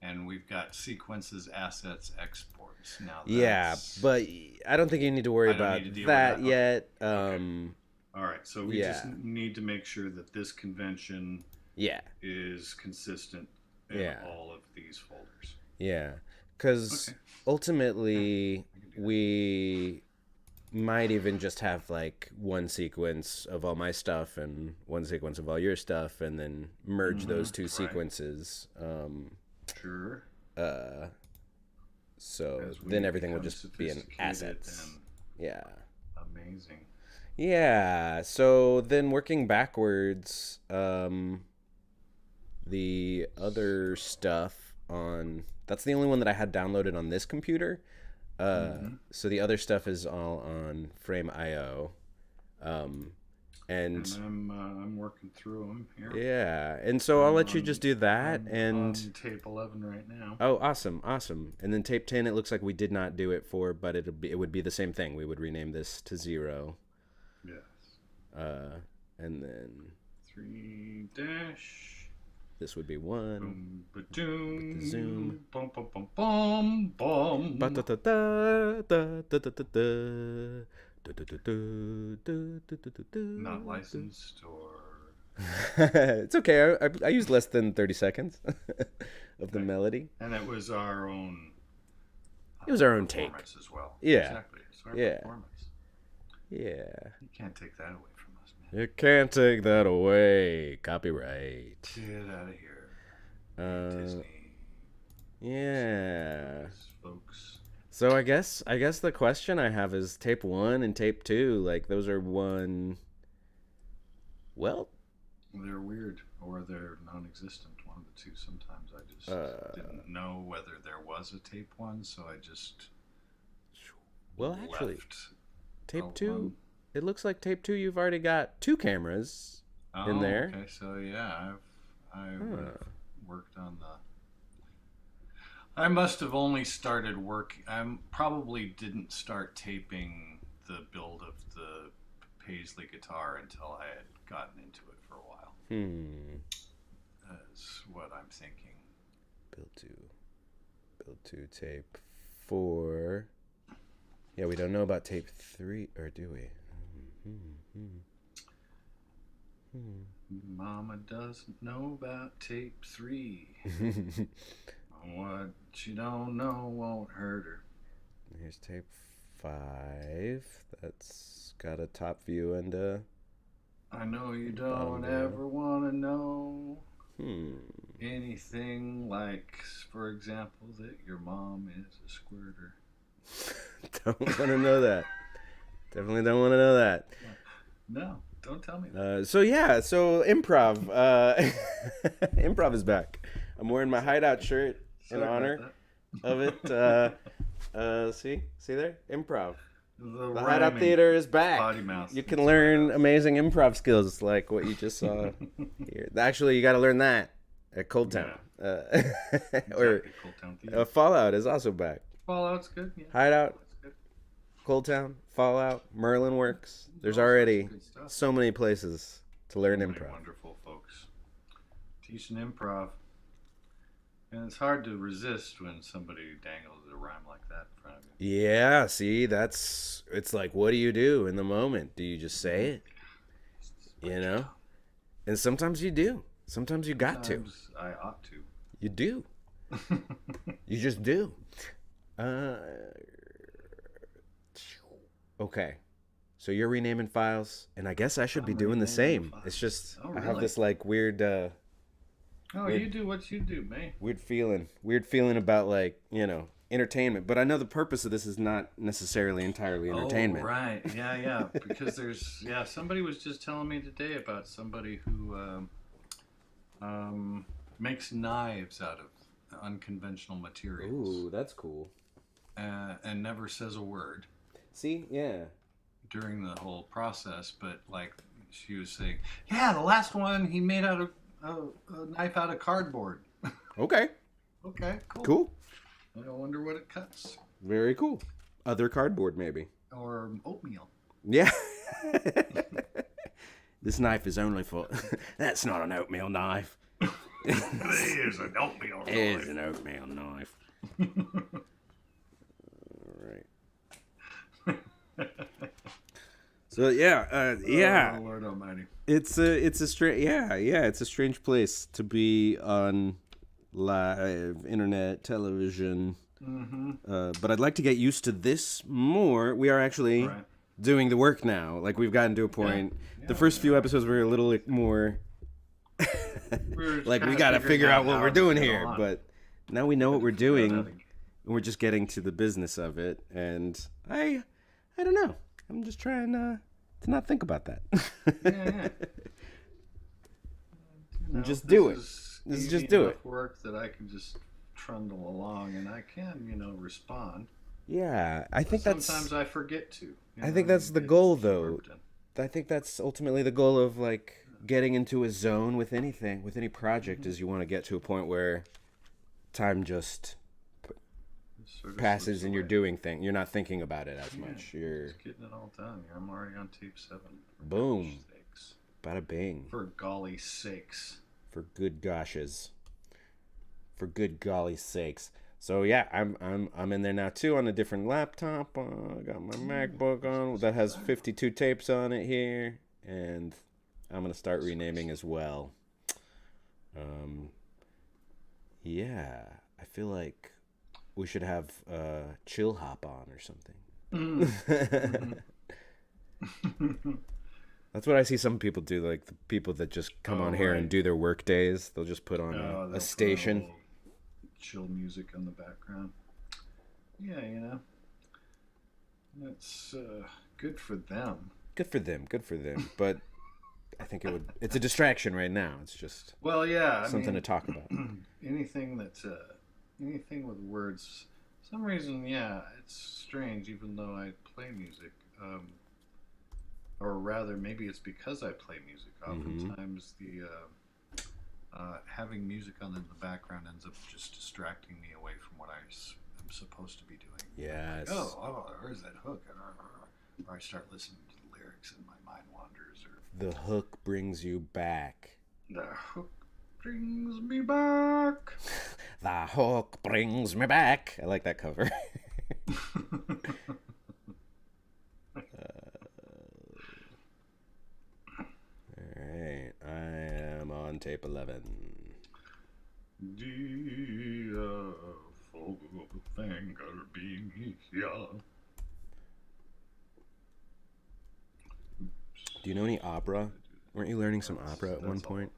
And we've got sequences, assets, exports. Now yeah, but I don't think you need to worry about that yet. Okay. All right, so we just need to make sure that this convention is consistent in all of these folders. Yeah, because ultimately we might even just have like one sequence of all my stuff and one sequence of all your stuff, and then merge those two sequences. Sure. So then everything will just be in assets. Amazing. Yeah. So then working backwards, the other stuff that's the only one that I had downloaded on this computer. So the other stuff is all on Frame.io. And I'm working through them here. Yeah, and so I'll let you just do that. I'm on tape 11 right now. Oh, awesome. And then tape 10, it looks like we did not do it for, but it would be the same thing. We would rename this to 0. Yes. And then 3-. This would be 1. Boom, with the zoom. Bum, bum, bum, bum, bum. Not licensed or... It's okay. I used less than 30 seconds of the melody. And it was our own... It was our own take. As well. Yeah. Exactly. It's our performance. Yeah. You can't take that away from us, man. You can't take that away. Copyright. Get out of here. Disney. Yeah. Folks. So I guess the question I have is tape 1 and tape 2, like those are one. Well, they're weird or they're non-existent. One of the two. Sometimes I just didn't know whether there was a tape 1, so I just. Well, actually, tape 2. It looks like tape 2. You've already got 2 cameras in there. Okay, so yeah, I've worked on the. I must have only started work. I probably didn't start taping the build of the Paisley guitar until I had gotten into it for a while. That's what I'm thinking. Build 2, tape 4. Yeah, we don't know about tape 3, or do we? Mama doesn't know about tape 3. What she don't know won't hurt her. Here's tape 5. That's got a top view and a... I know you don't ever want to know anything like, for example, that your mom is a squirter. Don't want to know that. Definitely don't want to know that. No, don't tell me that. So improv. Improv is back. I'm wearing my hideout shirt in honor of it. See there? Improv. The Hideout Theater is back. Pottymouth. You can learn amazing improv skills like what you just saw here. Actually, you got to learn that at Cold Town. Or Cold Town Theater. Fallout is also back. Fallout's good. Yeah. Hideout, Cold Town, Fallout, Merlin Works. There's already so many places to learn improv. Wonderful folks. Teaching improv. And it's hard to resist when somebody dangles a rhyme like that in front of you. Yeah, see, it's like, what do you do in the moment? Do you just say it? You know? And sometimes you do. Sometimes you got to. I ought to. You do. You just do. Okay. So you're renaming files, and I guess I should be doing the same. It's just, I have this like weird... you do what you do, man. Weird feeling about, like, entertainment. But I know the purpose of this is not necessarily entirely entertainment. Oh, right. Yeah. Because somebody was just telling me today about somebody who makes knives out of unconventional materials. Ooh, that's cool. And never says a word. See? Yeah. During the whole process, but like she was saying, yeah, the last one he made out of a knife out of cardboard. Okay. Okay, cool. Cool. I wonder what it cuts. Very cool. Other cardboard, maybe. Or oatmeal. Yeah. This knife is only for... That's not an oatmeal knife. Here's an oatmeal knife. Here's an oatmeal knife. All right. So yeah. Oh, Lord Almighty. It's a strange place to be on live internet television. Mm-hmm. But I'd like to get used to this more. We are actually doing the work now. Like, we've gotten to a point. Yeah, the first few episodes were a little more like, we got to figure out what we're doing here. But now we know what we're doing, and we're just getting to the business of it. And I don't know. I'm just trying to not think about that. Just do it. Just do it. Work that I can just trundle along, and I can, respond. Yeah, I think sometimes I forget to. I think that's the goal, though. I think that's ultimately the goal of, like, getting into a zone with anything, with any project, is you want to get to a point where time just passes and you're doing things. You're not thinking about it as much. You're just getting it all done. I'm already on tape 7. Boom. Bada bing. For golly sakes. For good goshes. For good golly sakes. So yeah, I'm in there now too on a different laptop. I got my MacBook on that has 52 tapes on it here, and I'm gonna start renaming as well. Yeah, I feel like we should have Chill Hop on or something. That's what I see some people do, like the people that just come on here and do their work days. They'll just put on a station. Chill music in the background. Yeah, it's good for them. Good for them. But I think it's a distraction right now. It's just something to talk about. Anything with words. For some reason, it's strange. Even though I play music, or rather, maybe it's because I play music. Oftentimes, the having music on in the background ends up just distracting me away from what I'm supposed to be doing. Yes. Like, oh, where's that hook? Or I start listening to the lyrics and my mind wanders. Or the hook brings you back. The hook brings me back. The hook brings me back. I like that cover. Alright, I am on tape 11. Dear finger being here. Do you know any opera? Weren't you learning some opera at one point?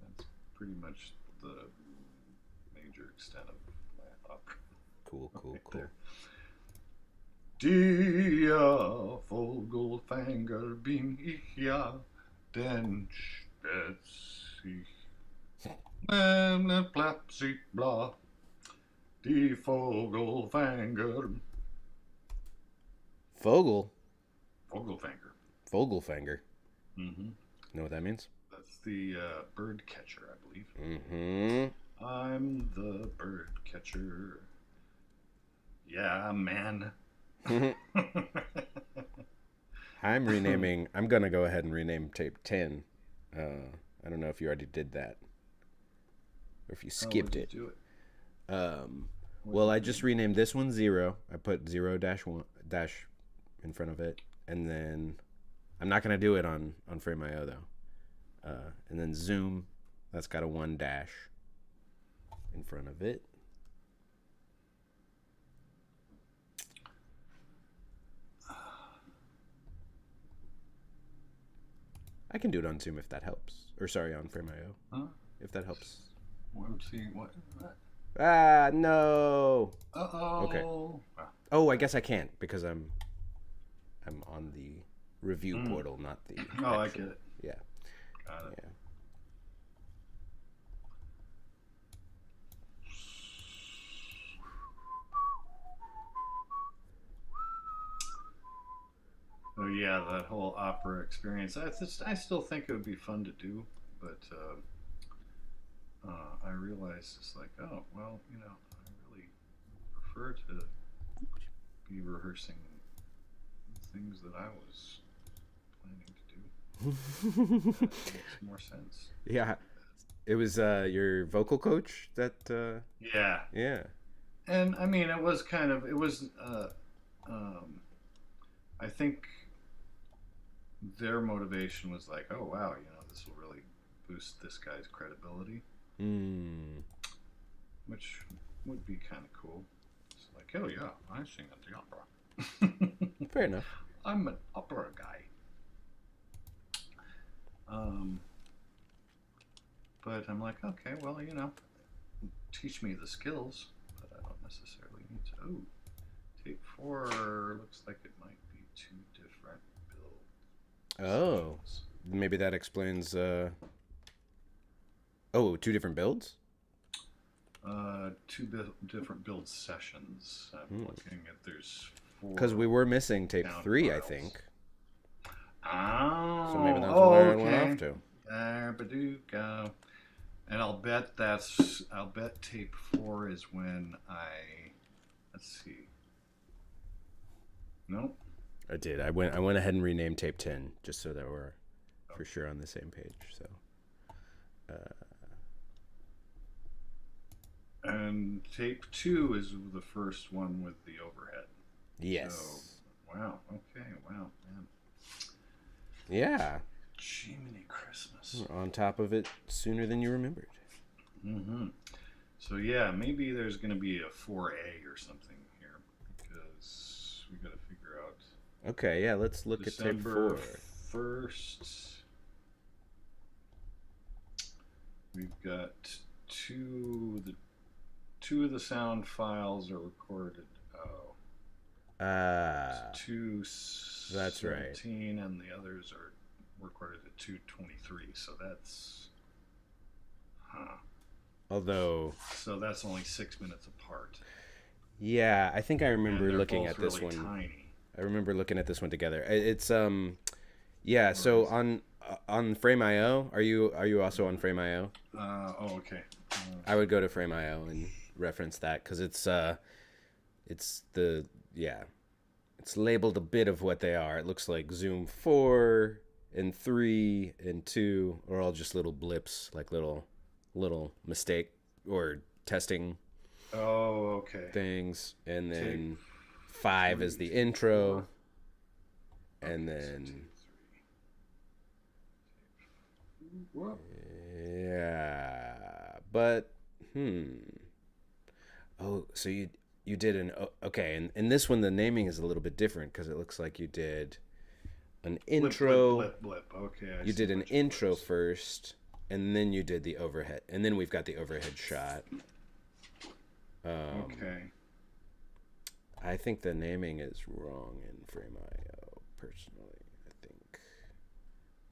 That's pretty much the major extent of my opera. Cool. There. Dear Vogelfinger bin ich ja, denn stets ich Plapsy blah. Die Vogelfinger. Vogelfinger. Mm-hmm. Know what that means? That's the bird catcher, I believe. Mm-hmm. I'm the bird catcher. Yeah, man. I'm going to go ahead and rename tape 10. I don't know if you already did that. Or if you skipped it. Do it. Well, I just renamed this one 0. I put 0-1 in front of it. And then I'm not going to do it on Frame.io though. And then Zoom, that's got a 1- in front of it. I can do it on Zoom if that helps. Or sorry, on Frame.io. Huh? If that helps. I'm seeing what? Ah, no. Uh-oh. Okay. Oh, I guess I can't because I'm on the review portal, not the actual. I get it. Yeah. Got it. Yeah. Oh yeah, that whole opera experience. I still think it would be fun to do, but I realized it's like, oh well, I really prefer to be rehearsing things that I was planning to do. That makes more sense. Yeah. It was your vocal coach that. Yeah. Yeah. And I mean, it was. I think their motivation was like, oh wow, this will really boost this guy's credibility. Which would be kind of cool. It's like, oh yeah, I sing at the opera. Fair enough. I'm an opera guy. But I'm like, okay, well, teach me the skills, but I don't necessarily need to. Oh, tape 4 looks like it might be 2 different builds. Oh, maybe that explains. 2 different builds? 2 different build sessions. I'm looking at there's 4. Because we were missing tape 3, files. I think. Oh, so maybe that's where I went off to. Badooka. And I'll bet tape 4 is when let's see. Nope. I did. I went ahead and renamed tape 10 just so that we're for sure on the same page. So. And tape 2 is the first one with the overhead. Yes. So, wow. Okay. Wow, man. Yeah. Jiminy Christmas. We're on top of it sooner than you remembered. Mm-hmm. So yeah, maybe there's going to be a 4A or something here because we got to figure out. Okay, yeah, let's look at tape 4. First, we've got two of the sound files are recorded. Oh. That's right. 2:17 and the others are recorded at 2:23. So that's Although so that's only 6 minutes apart. Yeah, I think I remember looking at this really one. Tiny. I remember looking at this one together. It's yeah, so on Frame.io, are you also on Frame.io? Okay. I would go to Frame.io and reference that cuz it's labeled a bit of what they are. It looks like Zoom 4 and 3 and 2 are all just little blips, like little mistake or testing things, and then 5 is the intro, and then but so you did an okay, and this one the naming is a little bit different because it looks like you did an intro. Blip. Okay. You did an intro first, and then you did the overhead, and then we've got the overhead shot. Okay. I think the naming is wrong in Frame.io, personally. I think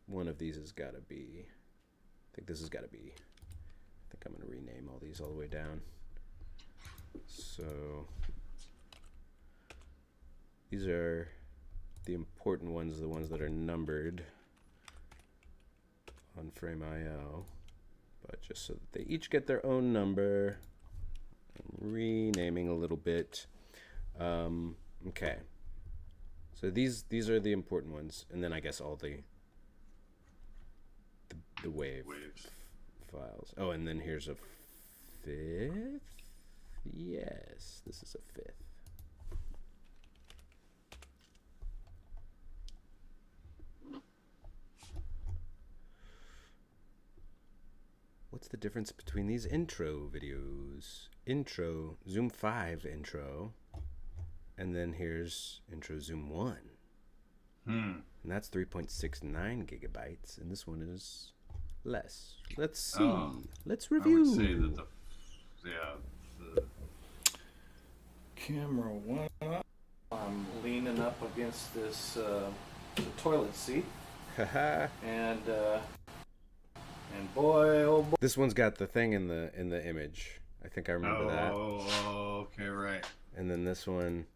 one of these has got to be. I think this has got to be. I think I'm going to rename all these all the way down. So these are the important ones, the ones that are numbered on Frame.io, but just so that they each get their own number. I'm renaming a little bit. Okay. So these are the important ones, and then I guess all the waves files. Oh, and then here's a 5th. Yes, this is a 5th. What's the difference between these intro videos? Intro, Zoom 5 intro, and then here's intro Zoom 1. And that's 3.69 gigabytes, and this one is less. Let's see. Let's review. I would say that the camera went up. I'm leaning up against this the toilet seat. and boy, oh boy. This one's got the thing in the image. I think I remember that. Oh, okay, right. And then this one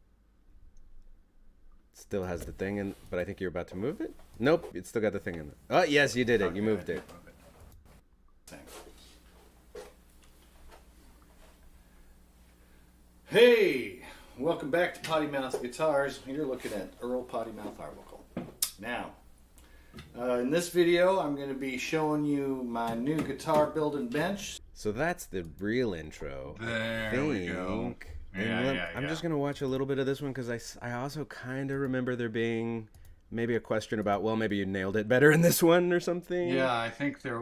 still has the thing in, but I think you're about to move it? Nope, it's still got the thing in it. Oh, yes, you did it. Okay, you moved it. Thanks. Hey, welcome back to Pottymouth Guitars. You're looking at Earl Pottymouth Arbuckle. Now, In this video, I'm going to be showing you my new guitar building bench. So that's the real intro. There we go. I'm just going to watch a little bit of this one because I also kind of remember there being maybe a question about, well, maybe you nailed it better in this one or something. Yeah, I think the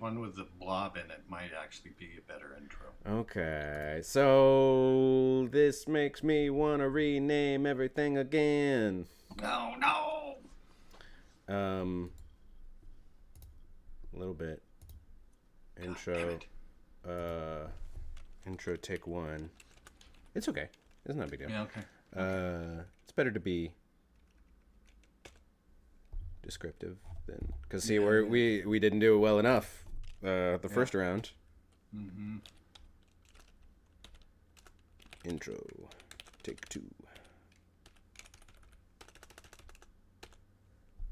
one with the blob in it might actually be a better intro. Okay, so this makes me want to rename everything again. No. A little bit. Intro. Intro take one. It's okay. It's not a big deal. Yeah, okay. It's better to be descriptive than because we didn't do it well enough the first round. Mm-hmm. Intro take two.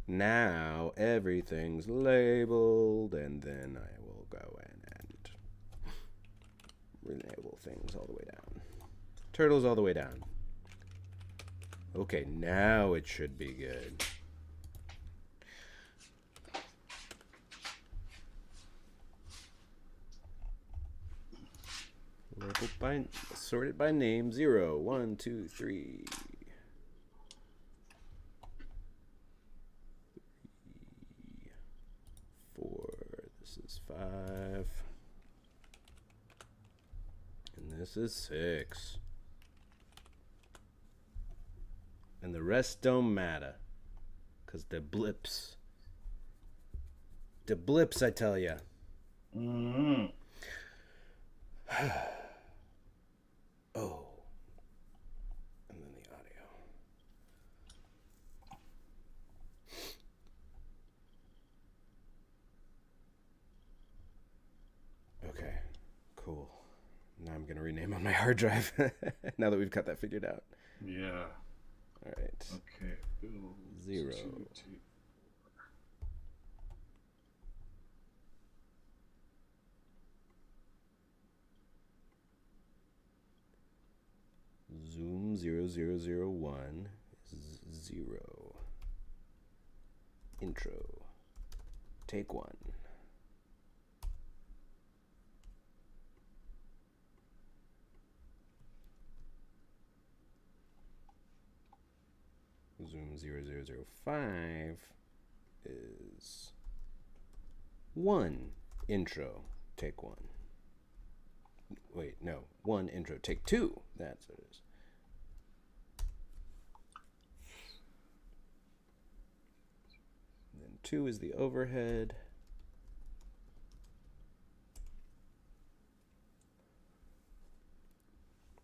Now everything's labeled, and then I will go in and relabel things all the way down. Turtles all the way down. Okay, now it should be good. Sorted by name. 0, 1, 2, 3. 4. This is 5. And this is 6. And the rest don't matter. Because the blips. The blips, I tell ya. Mm-hmm. Oh. And then the audio. Okay. Cool. Now I'm going to rename on my hard drive. Now that we've got that figured out. Yeah. All right. Okay. 0. 2, 2. Zoom 0001 is 0. Intro. Take 1. Zoom 0005 is 1. Intro. Take 1. Wait, no. 1 intro. Take 2. That's what it is. And then 2 is the overhead.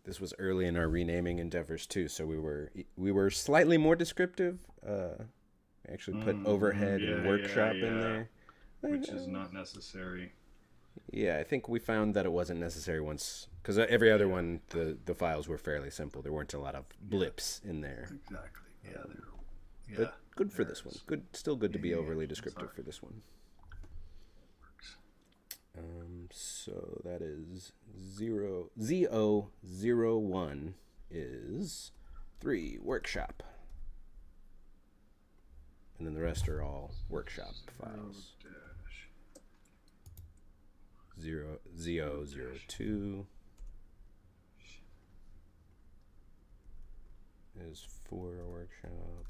This was early in our renaming endeavors too, so we were slightly more descriptive. Actually put overhead and workshop in there, which is not necessary. Yeah, I think we found that it wasn't necessary once, because every other one, the files were fairly simple. There weren't a lot of blips in there. Exactly. Yeah, but good for this one. Still good to be overly descriptive for this one. So that is ZO01 is 3 workshop, and then the rest are all workshop files. ZO02 is 4 workshop.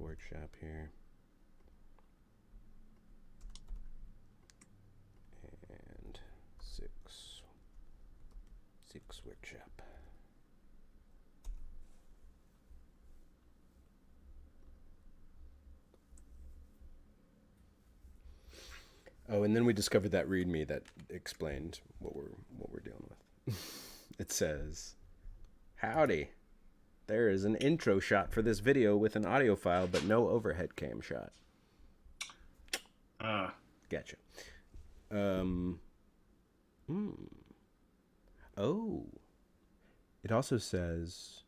Workshop here, and 6 workshop. Oh, and then we discovered that README that explained what we're dealing with. It says, "Howdy. There is an intro shot for this video with an audio file, but no overhead cam shot." Gotcha. Oh. It also says,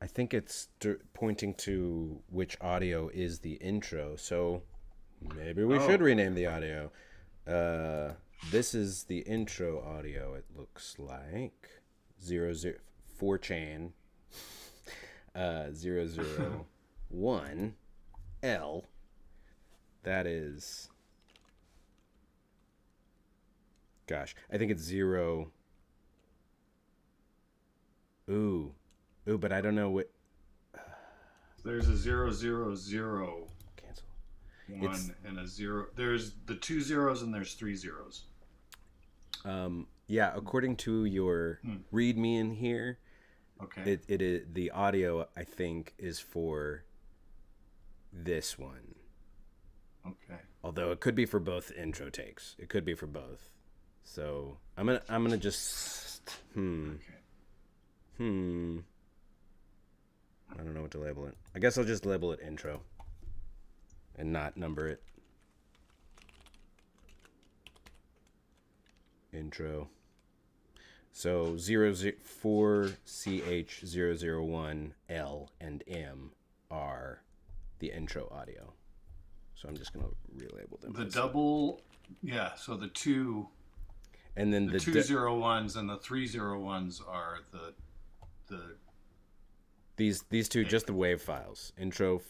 I think it's pointing to which audio is the intro. So Maybe we should rename the audio. This is the intro audio. It looks like 4chan 001 L. That is. Gosh, I think it's 0. Ooh, but I don't know what. There's a 000. Cancel. One and a 0. There's the 2 zeros and there's 3 zeros. Yeah, according to your README in here, okay, it is the audio. I think is for this one. Okay. Although it could be for both intro takes. It could be for both. So I'm gonna just Okay. I don't know what to label it. I guess I'll just label it intro and not number it. Intro. So 4CH001L and M are the intro audio. So I'm just going to relabel them. The double, yeah, so the two, and then the 201s and the 301s are the these two, just the wave files. Intro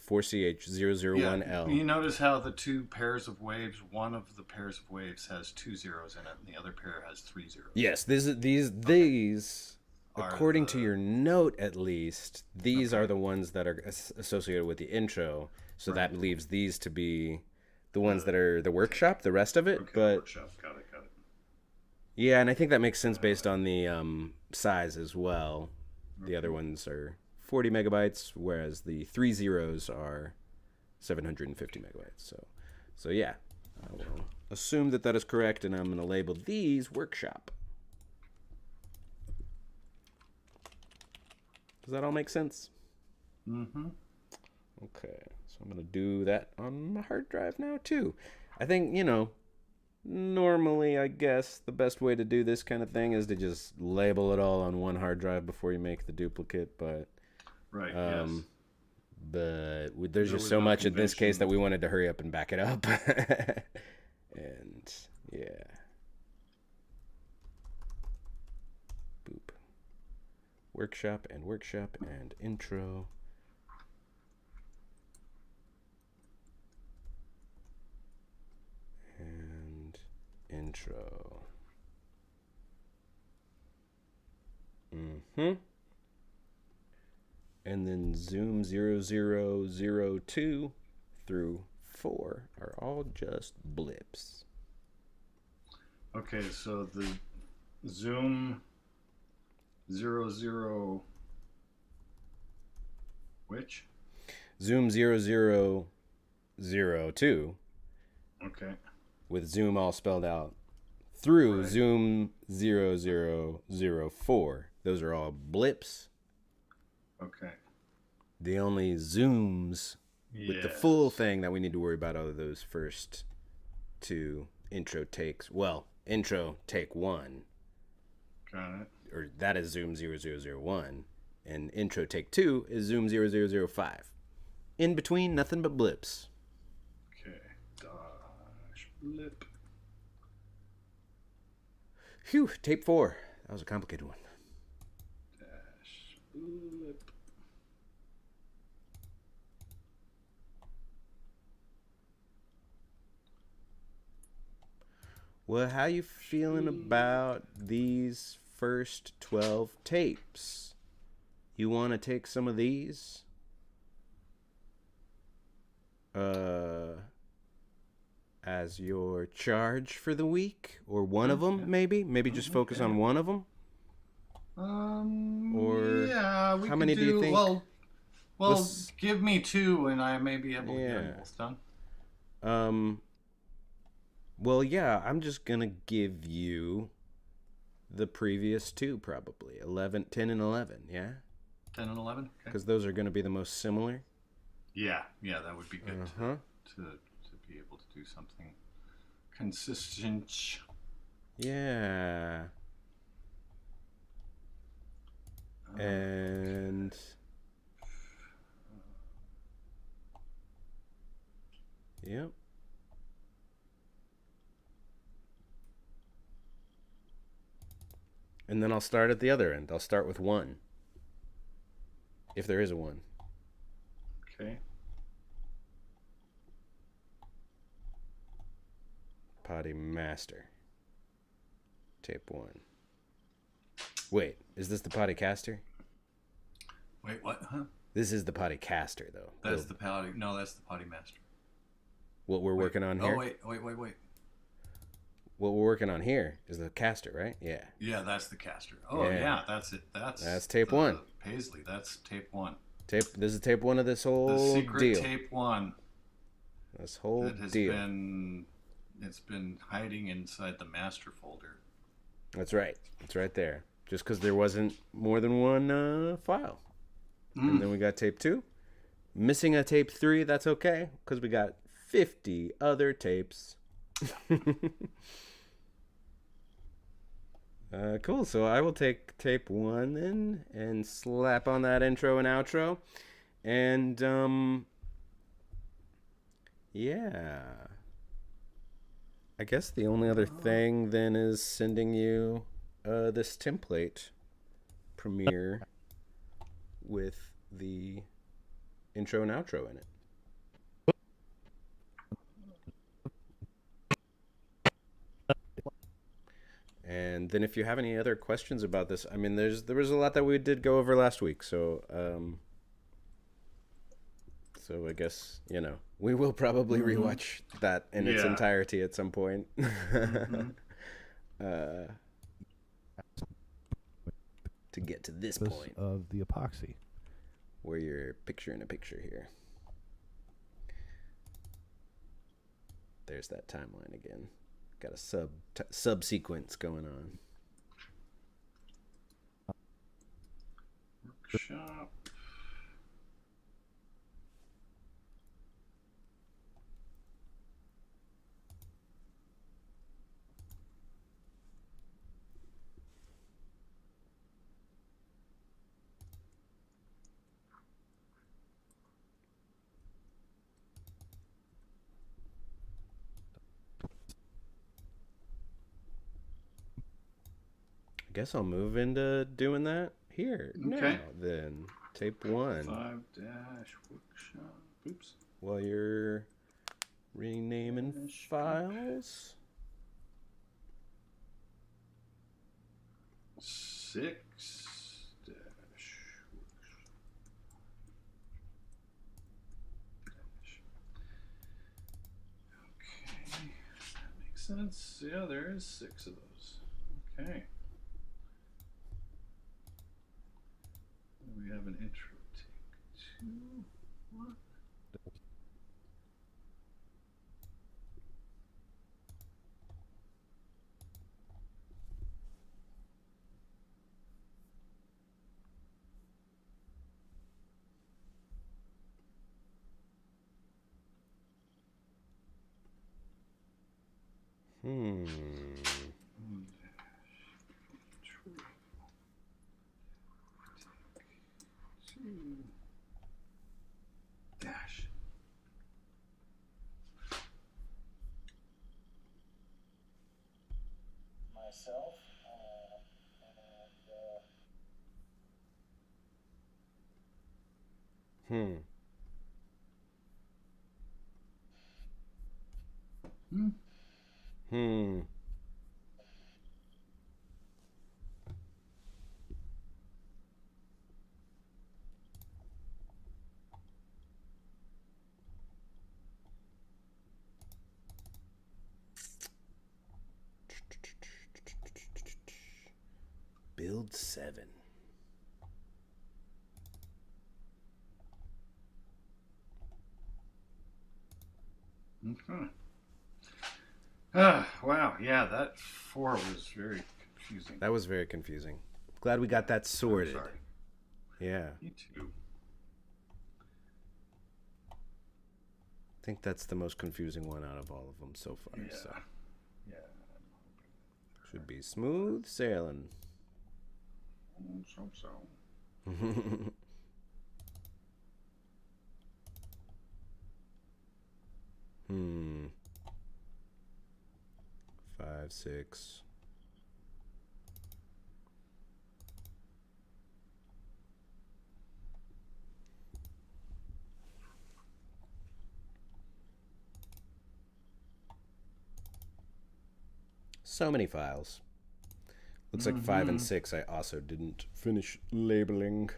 4CH001L. Yeah, you notice how the two pairs of waves, one of the pairs of waves has 2 zeros in it, and the other pair has 3 zeros. Yes, these according to your note at least, these are the ones that are associated with the intro. So that leaves these to be the ones that are the workshop, the rest of it. Okay, but workshop. Got it. Yeah, and I think that makes sense based on the size as well. The other ones are 40 megabytes, whereas the 3 zeros are 750 megabytes. So yeah, I will assume that is correct, and I'm going to label these workshop. Does that all make sense? Mm-hmm. Okay, so I'm going to do that on my hard drive now, too. I think, normally, I guess, the best way to do this kind of thing is to just label it all on one hard drive before you make the duplicate, but... Right, yes. But there's just so much in this case that we wanted to hurry up and back it up. And, yeah. Boop. Workshop and intro. And intro. And then Zoom 0002 through 4 are all just blips. Okay, so the Zoom 00 which? Zoom 0002. Okay. With Zoom all spelled out through Zoom 0004. Those are all blips. Okay. The only zooms with the full thing that we need to worry about are those first two intro takes. Well, intro take 1. Got it. Or that is Zoom 0001. And intro take 2 is Zoom 0005. In between, nothing but blips. Okay. Dash blip. Phew, tape 4. That was a complicated one. Dash blip. Well, how you feeling about these first 12 tapes? You want to take some of these? As your charge for the week? Or one of them, maybe? Maybe just focus on one of them? Or yeah, we how many do you think? Well, give me 2 and I may be able to get them both done. Well, yeah, I'm just going to give you the previous 2, probably. 10 and 11, yeah? 10 and 11? Okay. Because those are going to be the most similar. Yeah, that would be good to be able to do something consistent. Yeah. And... Yep. And then I'll start at the other end. I'll start with 1. If there is a 1. Okay. Potty Master. Tape 1. Wait, is this the Potty Caster? Wait, what? Huh? This is the Potty Caster, though. That's the Potty... No, that's the Potty Master. What we're working on here? Oh, wait. What we're working on here is the Caster, right? Yeah. Yeah, that's the Caster. Oh, yeah, that's it. That's tape 1. Paisley, that's tape 1. This is tape 1 of this whole deal. The secret tape 1. This whole deal. It's been hiding inside the master folder. That's right. It's right there. Just because there wasn't more than one file. And then we got tape 2. Missing a tape 3, that's okay. Because we got 50 other tapes. Cool. So I will take tape 1 then and slap on that intro and outro. And, yeah. I guess the only other thing then is sending you this template premiere with the intro and outro in it. And then if you have any other questions about this, I mean, there was a lot that we did go over last week, so I guess, we will probably rewatch that in its entirety at some point. To get to this point of the epoxy, where you're picturing a picture here. There's that timeline again. Got a sub-sequence going on. Workshop. I guess I'll move into doing that here. Okay. Now, then. Tape 1. 5- workshop. Oops. While you're renaming files. 6- Okay. That makes sense. Yeah, there is 6 of those. Okay. We have an intro take 2. What? Dash. Myself, Build 7. Okay. Wow. Yeah, that 4 was very confusing. That was very confusing. Glad we got that sorted. I'm sorry. Yeah. Me too. I think that's the most confusing one out of all of them so far. Yeah. So. Yeah. Should be smooth sailing. So. 5, 6. So many files. Looks like 5 and 6 I also didn't finish labeling.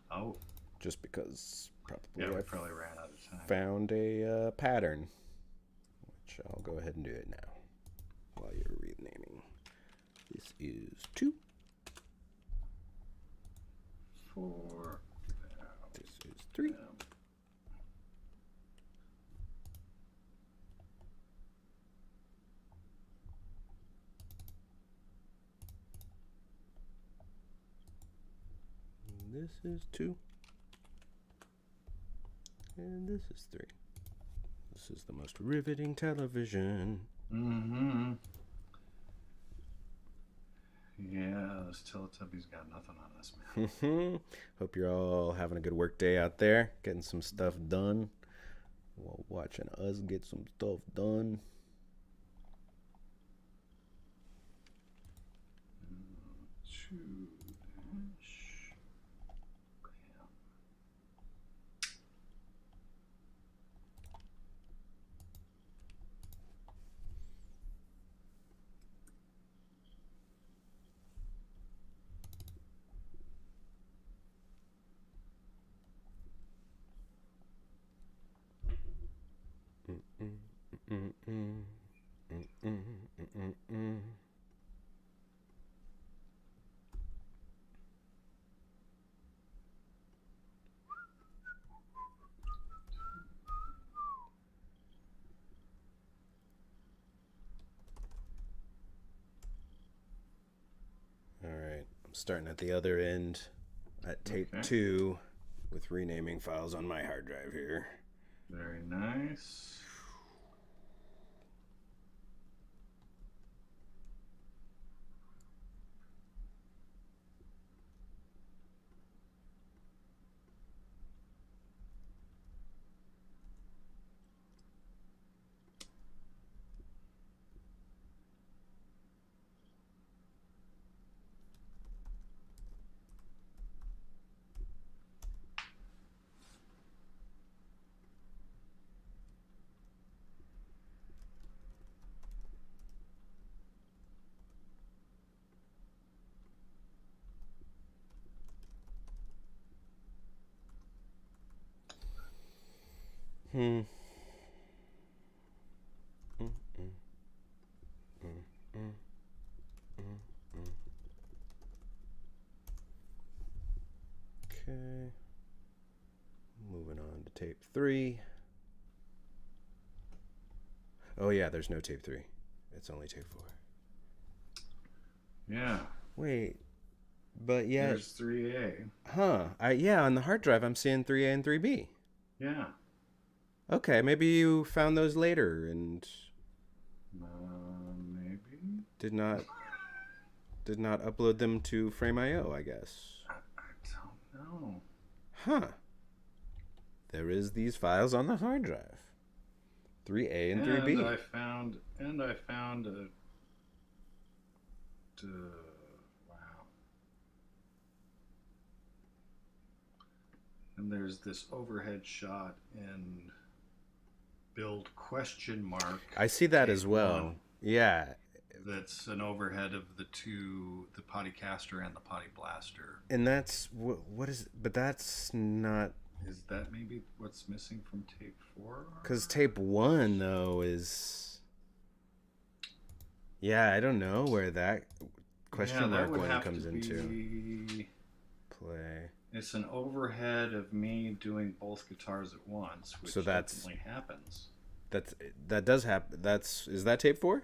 Oh. Just because we probably ran out of time. Found a pattern, which I'll go ahead and do it now while you're renaming. This is 2. 4. This is 3. This is 2. And this is 3. This is the most riveting television. Mm-hmm. Yeah, those Teletubbies got nothing on us, man. Hope you're all having a good work day out there, getting some stuff done while watching us get some stuff done. All right, I'm starting at the other end at tape 2 with renaming files on my hard drive here. Very nice. Okay. Moving on to tape 3. Oh yeah, there's no tape 3. It's only tape 4. Yeah. Wait. But yeah. There's 3A. Huh. Yeah, on the hard drive I'm seeing 3A and 3B. Yeah. Okay, maybe you found those later and maybe did not upload them to Frame.io, I guess. I don't know. Huh. There is these files on the hard drive. 3A and 3B. And I found a wow. And there's this overhead shot in build question mark. I see that as well. Yeah. That's an overhead of the Pottycaster and the Potty Blaster. And that's what is, but that's not. Is that maybe what's missing from tape 4? Because tape 1 though is. Yeah, I don't know where that question mark one comes into play. It's an overhead of me doing both guitars at once, which definitely happens. That does happen. Is that tape 4?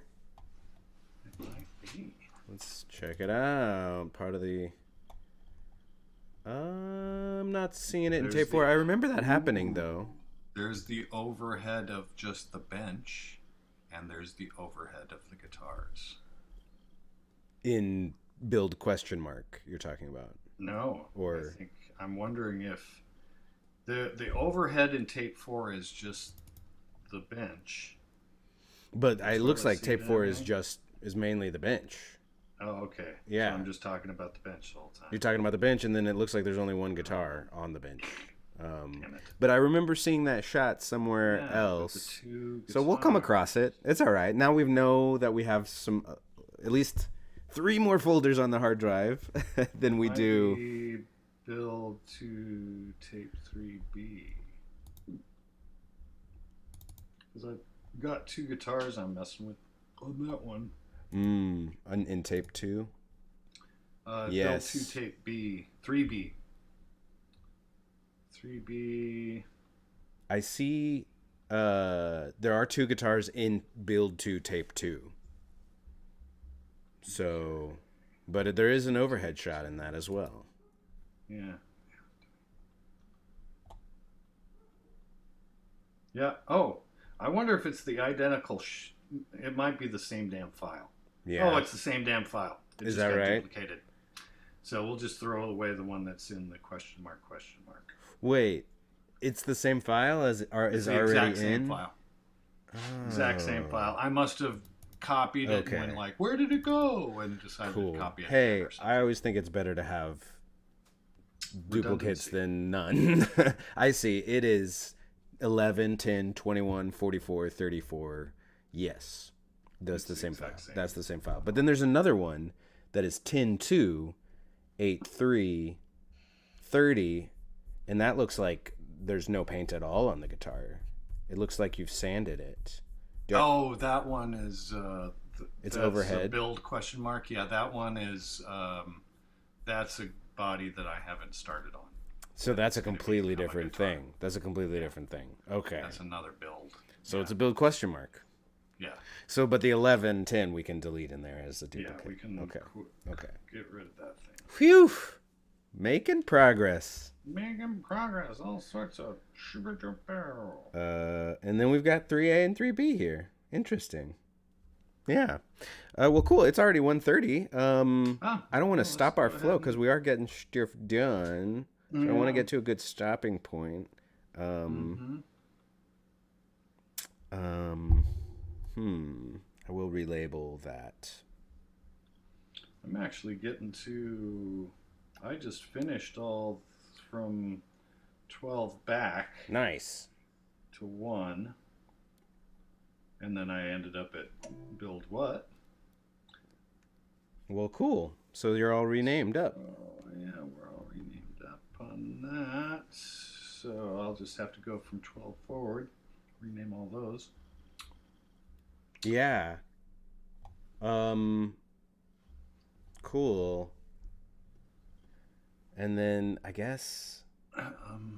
It might be. Let's check it out. Part of the. I'm not seeing it in tape 4. I remember that happening though. There's the overhead of just the bench, and there's the overhead of the guitars. In build question mark, you're talking about? No. I'm wondering if the overhead in tape 4 is just the bench. But it looks like tape 4 is mainly the bench. Oh, okay. Yeah. So I'm just talking about the bench the whole time. You're talking about the bench, and then it looks like there's only one guitar on the bench. Damn it. But I remember seeing that shot somewhere else. So we'll come across it. It's all right. Now we know that we have some, at least 3 more folders on the hard drive than we do. Build to tape 3B. Because I've got 2 guitars I'm messing with on that one. In tape 2? Yes. Build to tape B. 3B. 3B. I see there are 2 guitars in build to tape 2. So, but there is an overhead shot in that as well. Yeah. Yeah. Oh, I wonder if it's the identical. It might be the same damn file. Yeah. Oh, it's the same damn file. It is just that got right? Duplicated. So we'll just throw away the one that's in the question mark. Wait, it's the same file as is already exact same in? File. Oh. Exact same file. I must have copied it and went like, where did it go? And decided to copy it. Hey, I always think it's better to have duplicates than none. I see. It is 11, 10, 21, 44, 34. Yes. That's the same file. That's the same file. But then there's another one that is 10, 2, 8, 3, 30. And that looks like there's no paint at all on the guitar. It looks like you've sanded it. That one is... it's overhead. Build question mark. Yeah, that one is... that's a body that I haven't started on. So that's a completely different thing. That's a completely different thing. Okay. That's another build. So it's a build question mark. Yeah. So, but the 11, 10 we can delete in there as a duplicate. Yeah, we can okay. Get rid of that thing. Phew! Making progress. All sorts of sugar barrel. And then we've got 3A and 3B here. Interesting. Yeah. Well, cool. It's already 1:30. I don't want to stop our flow because we are getting stuff done. So I want to get to a good stopping point. I will relabel that. I'm actually getting to... I just finished all from 12 back. Nice. To 1. And then I ended up at build what? Well, cool. So you're all renamed up. Oh, yeah, we're all renamed up on that. So I'll just have to go from 12 forward. Rename all those. Yeah. Cool. And then I guess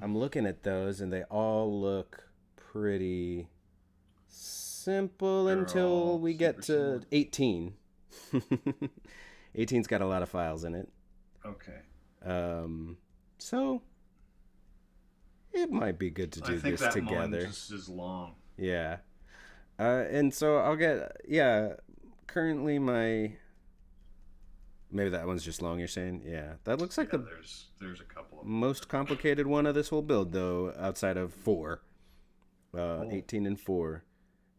I'm looking at those and they all look pretty simple until we get to 18. 18's got a lot of files in it. Okay. So it might be good to do this together. I think that one just is long. Yeah. And so I'll get, currently maybe that one's just long, you're saying? Yeah. That looks like there's a couple of most complicated one of this whole build, though, outside of 4. 18 and 4.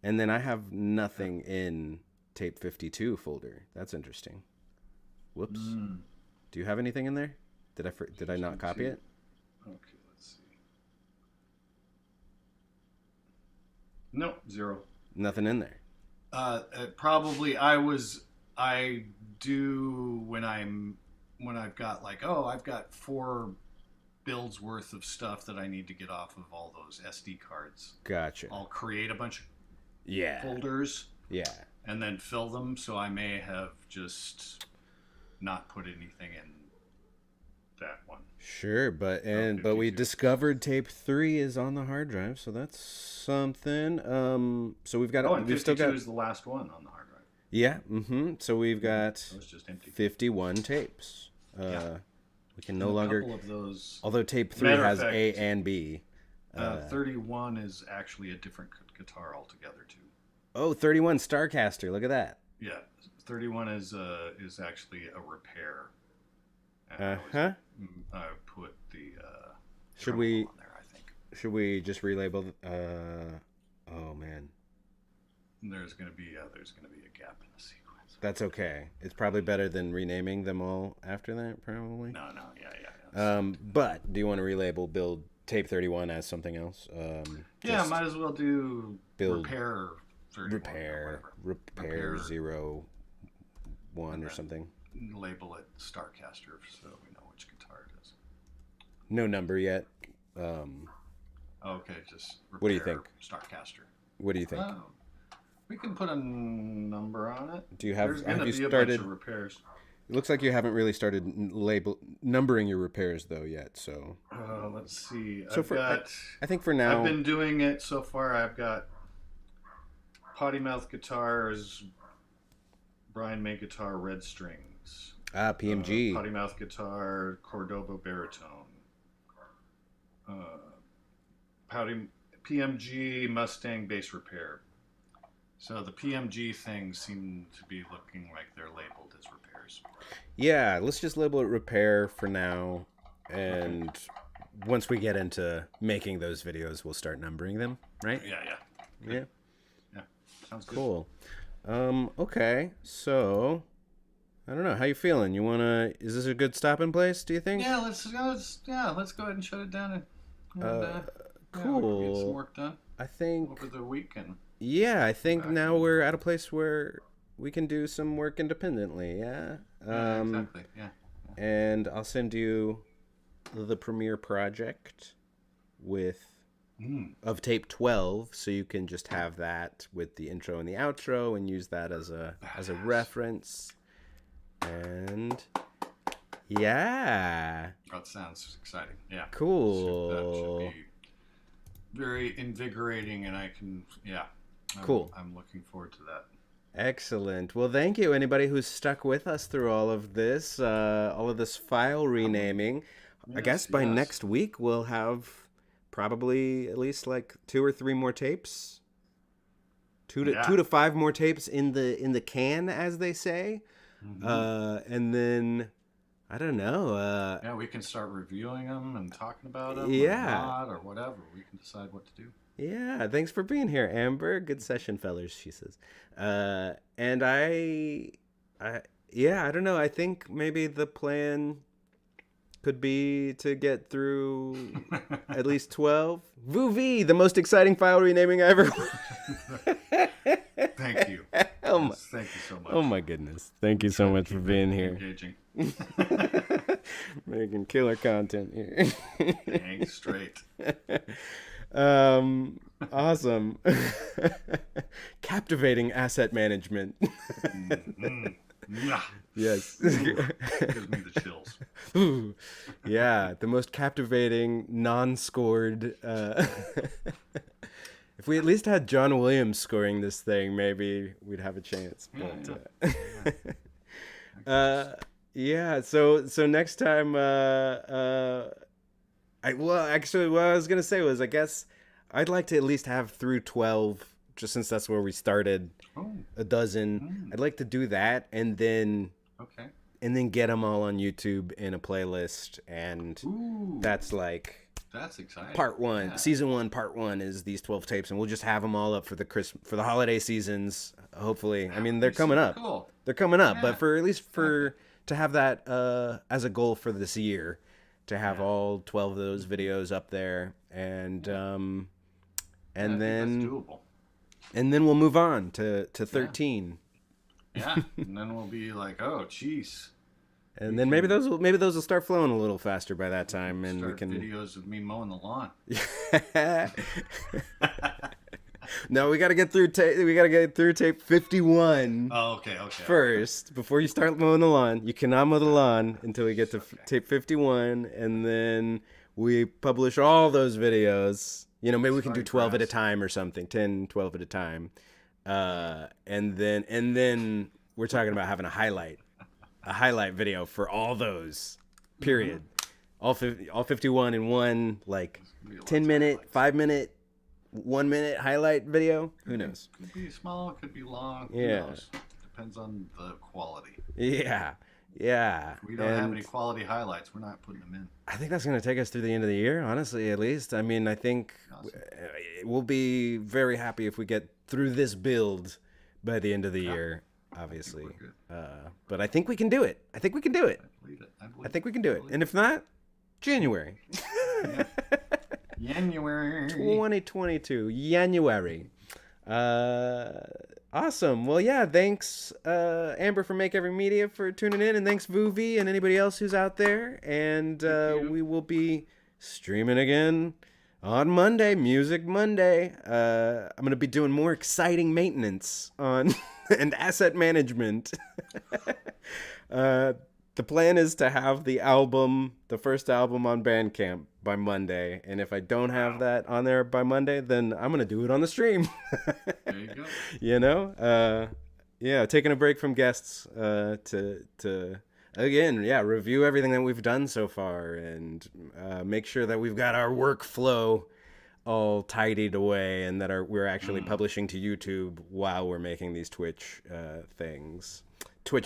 And then I have nothing in tape 52 folder. That's interesting. Whoops. Do you have anything in there? Did I not copy it? Okay, let's see. No, 0. Nothing in there. Probably I do when I've got I've got 4 builds worth of stuff that I need to get off of all those SD cards. Gotcha. I'll create a bunch of Yeah. folders. Yeah. And then fill them, so I may have just not put anything in that one. Sure, but we discovered tape 3 is on the hard drive, so that's something. So we've got and 52 is the last one on the hard drive. Yeah, So we've got just empty. 51 tapes. We can no a longer couple of those. Although tape 3 has A and B. 31 is actually a different guitar altogether too. Oh, 31 Starcaster. Look at that. Yeah, 31 is actually a repair. I put the should we on there, I think. Should we just relabel oh man. There's going to be a gap in the sequence. That's okay. It's probably better than renaming them all after that, probably. No, yeah. But do you want to relabel build tape 31 as something else. Might as well do repair 31 repair 01 or something. Label it Starcaster so we know which guitar it is. No number yet. Okay, just repair, what do you think? Starcaster. What do you think? We can put a number on it. Do you have? There's gonna have you be started? A bunch of repairs. It looks like you haven't really started numbering your repairs though yet. So let's see. So I think for now, I've been doing it so far. I've got Pottymouth guitars, Brian May guitar, red strings. PMG. Pottymouth guitar, Cordova baritone. PMG Mustang bass repair. So the PMG things seem to be looking like they're labeled as repairs. Yeah, let's just label it repair for now, and once we get into making those videos, we'll start numbering them, right? Yeah. Sounds good. Cool. Okay, so I don't know how you feeling. Is this a good stopping place? Do you think? Yeah, let's go ahead and shut it down and cool. we can get some work done. I think over the weekend. Yeah, I think now we're at a place where we can do some work independently. Yeah. Exactly. Yeah. And I'll send you the premiere project of tape 12, so you can just have that with the intro and the outro and use that as a reference. And yeah, that sounds exciting. Yeah, cool. That should be very invigorating, and cool. I'm looking forward to that. Excellent. Well, thank you, anybody who's stuck with us through all of this file renaming. I guess by next week we'll have probably at least like 2 or 3 more tapes. 2 to 5 more tapes in the can, as they say. Mm-hmm. And then I don't know. We can start reviewing them and talking about them. Or whatever. We can decide what to do. Yeah, thanks for being here, Amber. Good session, fellas, she says. And I don't know. I think maybe the plan could be to get through at least 12. Voo-vee, the most exciting file renaming I ever. Thank you. Thank you so much. Oh my goodness. Thank you so much for being here. Engaging. Making killer content here. Hang straight. Awesome. Captivating asset management. Yes. Gives me the chills. Ooh. Yeah, the most captivating, non-scored. If we at least had John Williams scoring this thing, maybe we'd have a chance. So next time, what I was gonna say was, I guess I'd like to at least have through 12, just since that's where we started. A dozen. I'd like to do that, and then get them all on YouTube in a playlist, and that's exciting. Part 1, season 1, part 1 is these 12 tapes, and we'll just have them all up for the holiday seasons. Hopefully, I mean they're coming up. Cool. They're coming up, but to have that as a goal for this year, to have all 12 of those videos up there, and then that's doable. And then we'll move on to 13. Yeah, and then we'll be like, oh, jeez. And then maybe those will start flowing a little faster by that time, and we can videos of me mowing the lawn. No, we got to get through tape 51. Oh, okay. First, before you start mowing the lawn, you cannot mow the lawn until we get to tape 51, and then we publish all those videos. Maybe we can do 12 at a time or something, 10, 12 at a time, and then we're talking about having a highlight video for all those. Period. Mm-hmm. All 51 in one 10-minute, 5-minute, 1-minute highlight video. Who knows? Could be small, could be long. Yeah. Who knows? Depends on the quality. Yeah. If we don't have any quality highlights, we're not putting them in. I think that's going to take us through the end of the year, honestly, at least. I mean, I think we'll be very happy if we get through this build by the end of the year, obviously. But I think we can do it. I think we can do it. I believe it. I think we can do it. And if not, January. January. 2022. January. Awesome. Well, yeah, thanks, Amber from Make Every Media for tuning in, and thanks, Vuvi, and anybody else who's out there. And we will be streaming again on Monday, Music Monday. I'm going to be doing more exciting maintenance on and asset management. The plan is to have the first album on Bandcamp by Monday. And if I don't have that on there by Monday, then I'm going to do it on the stream. There you go. You know? Yeah, taking a break from guests to again, review everything that we've done so far and make sure that we've got our workflow all tidied away and that we're actually publishing to YouTube while we're making these Twitch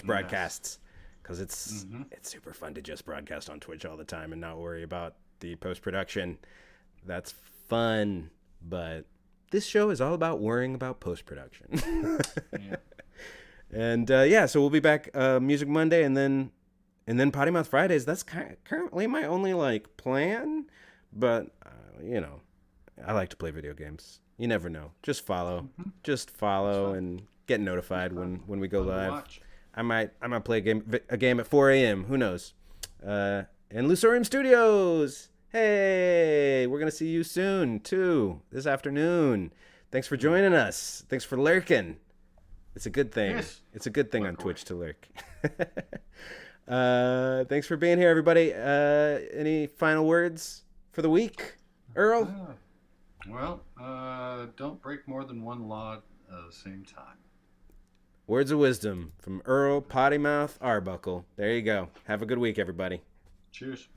broadcasts. Because it's super fun to just broadcast on Twitch all the time and not worry about the post-production. That's fun, but this show is all about worrying about post-production. Yeah. And so we'll be back Music Monday and then Pottymouth Fridays. That's currently my only plan, but I like to play video games. You never know. Just follow, and get notified when we go live. Watch. I might play a game at 4 a.m. Who knows? And Lusorium Studios. Hey, we're gonna see you soon too. This afternoon. Thanks for joining us. Thanks for lurking. It's a good thing. Yes. It's a good thing on Twitch to lurk. Thanks for being here, everybody. Any final words for the week, Earl? Don't break more than one law at the same time. Words of wisdom from Earl Pottymouth Arbuckle. There you go. Have a good week, everybody. Cheers.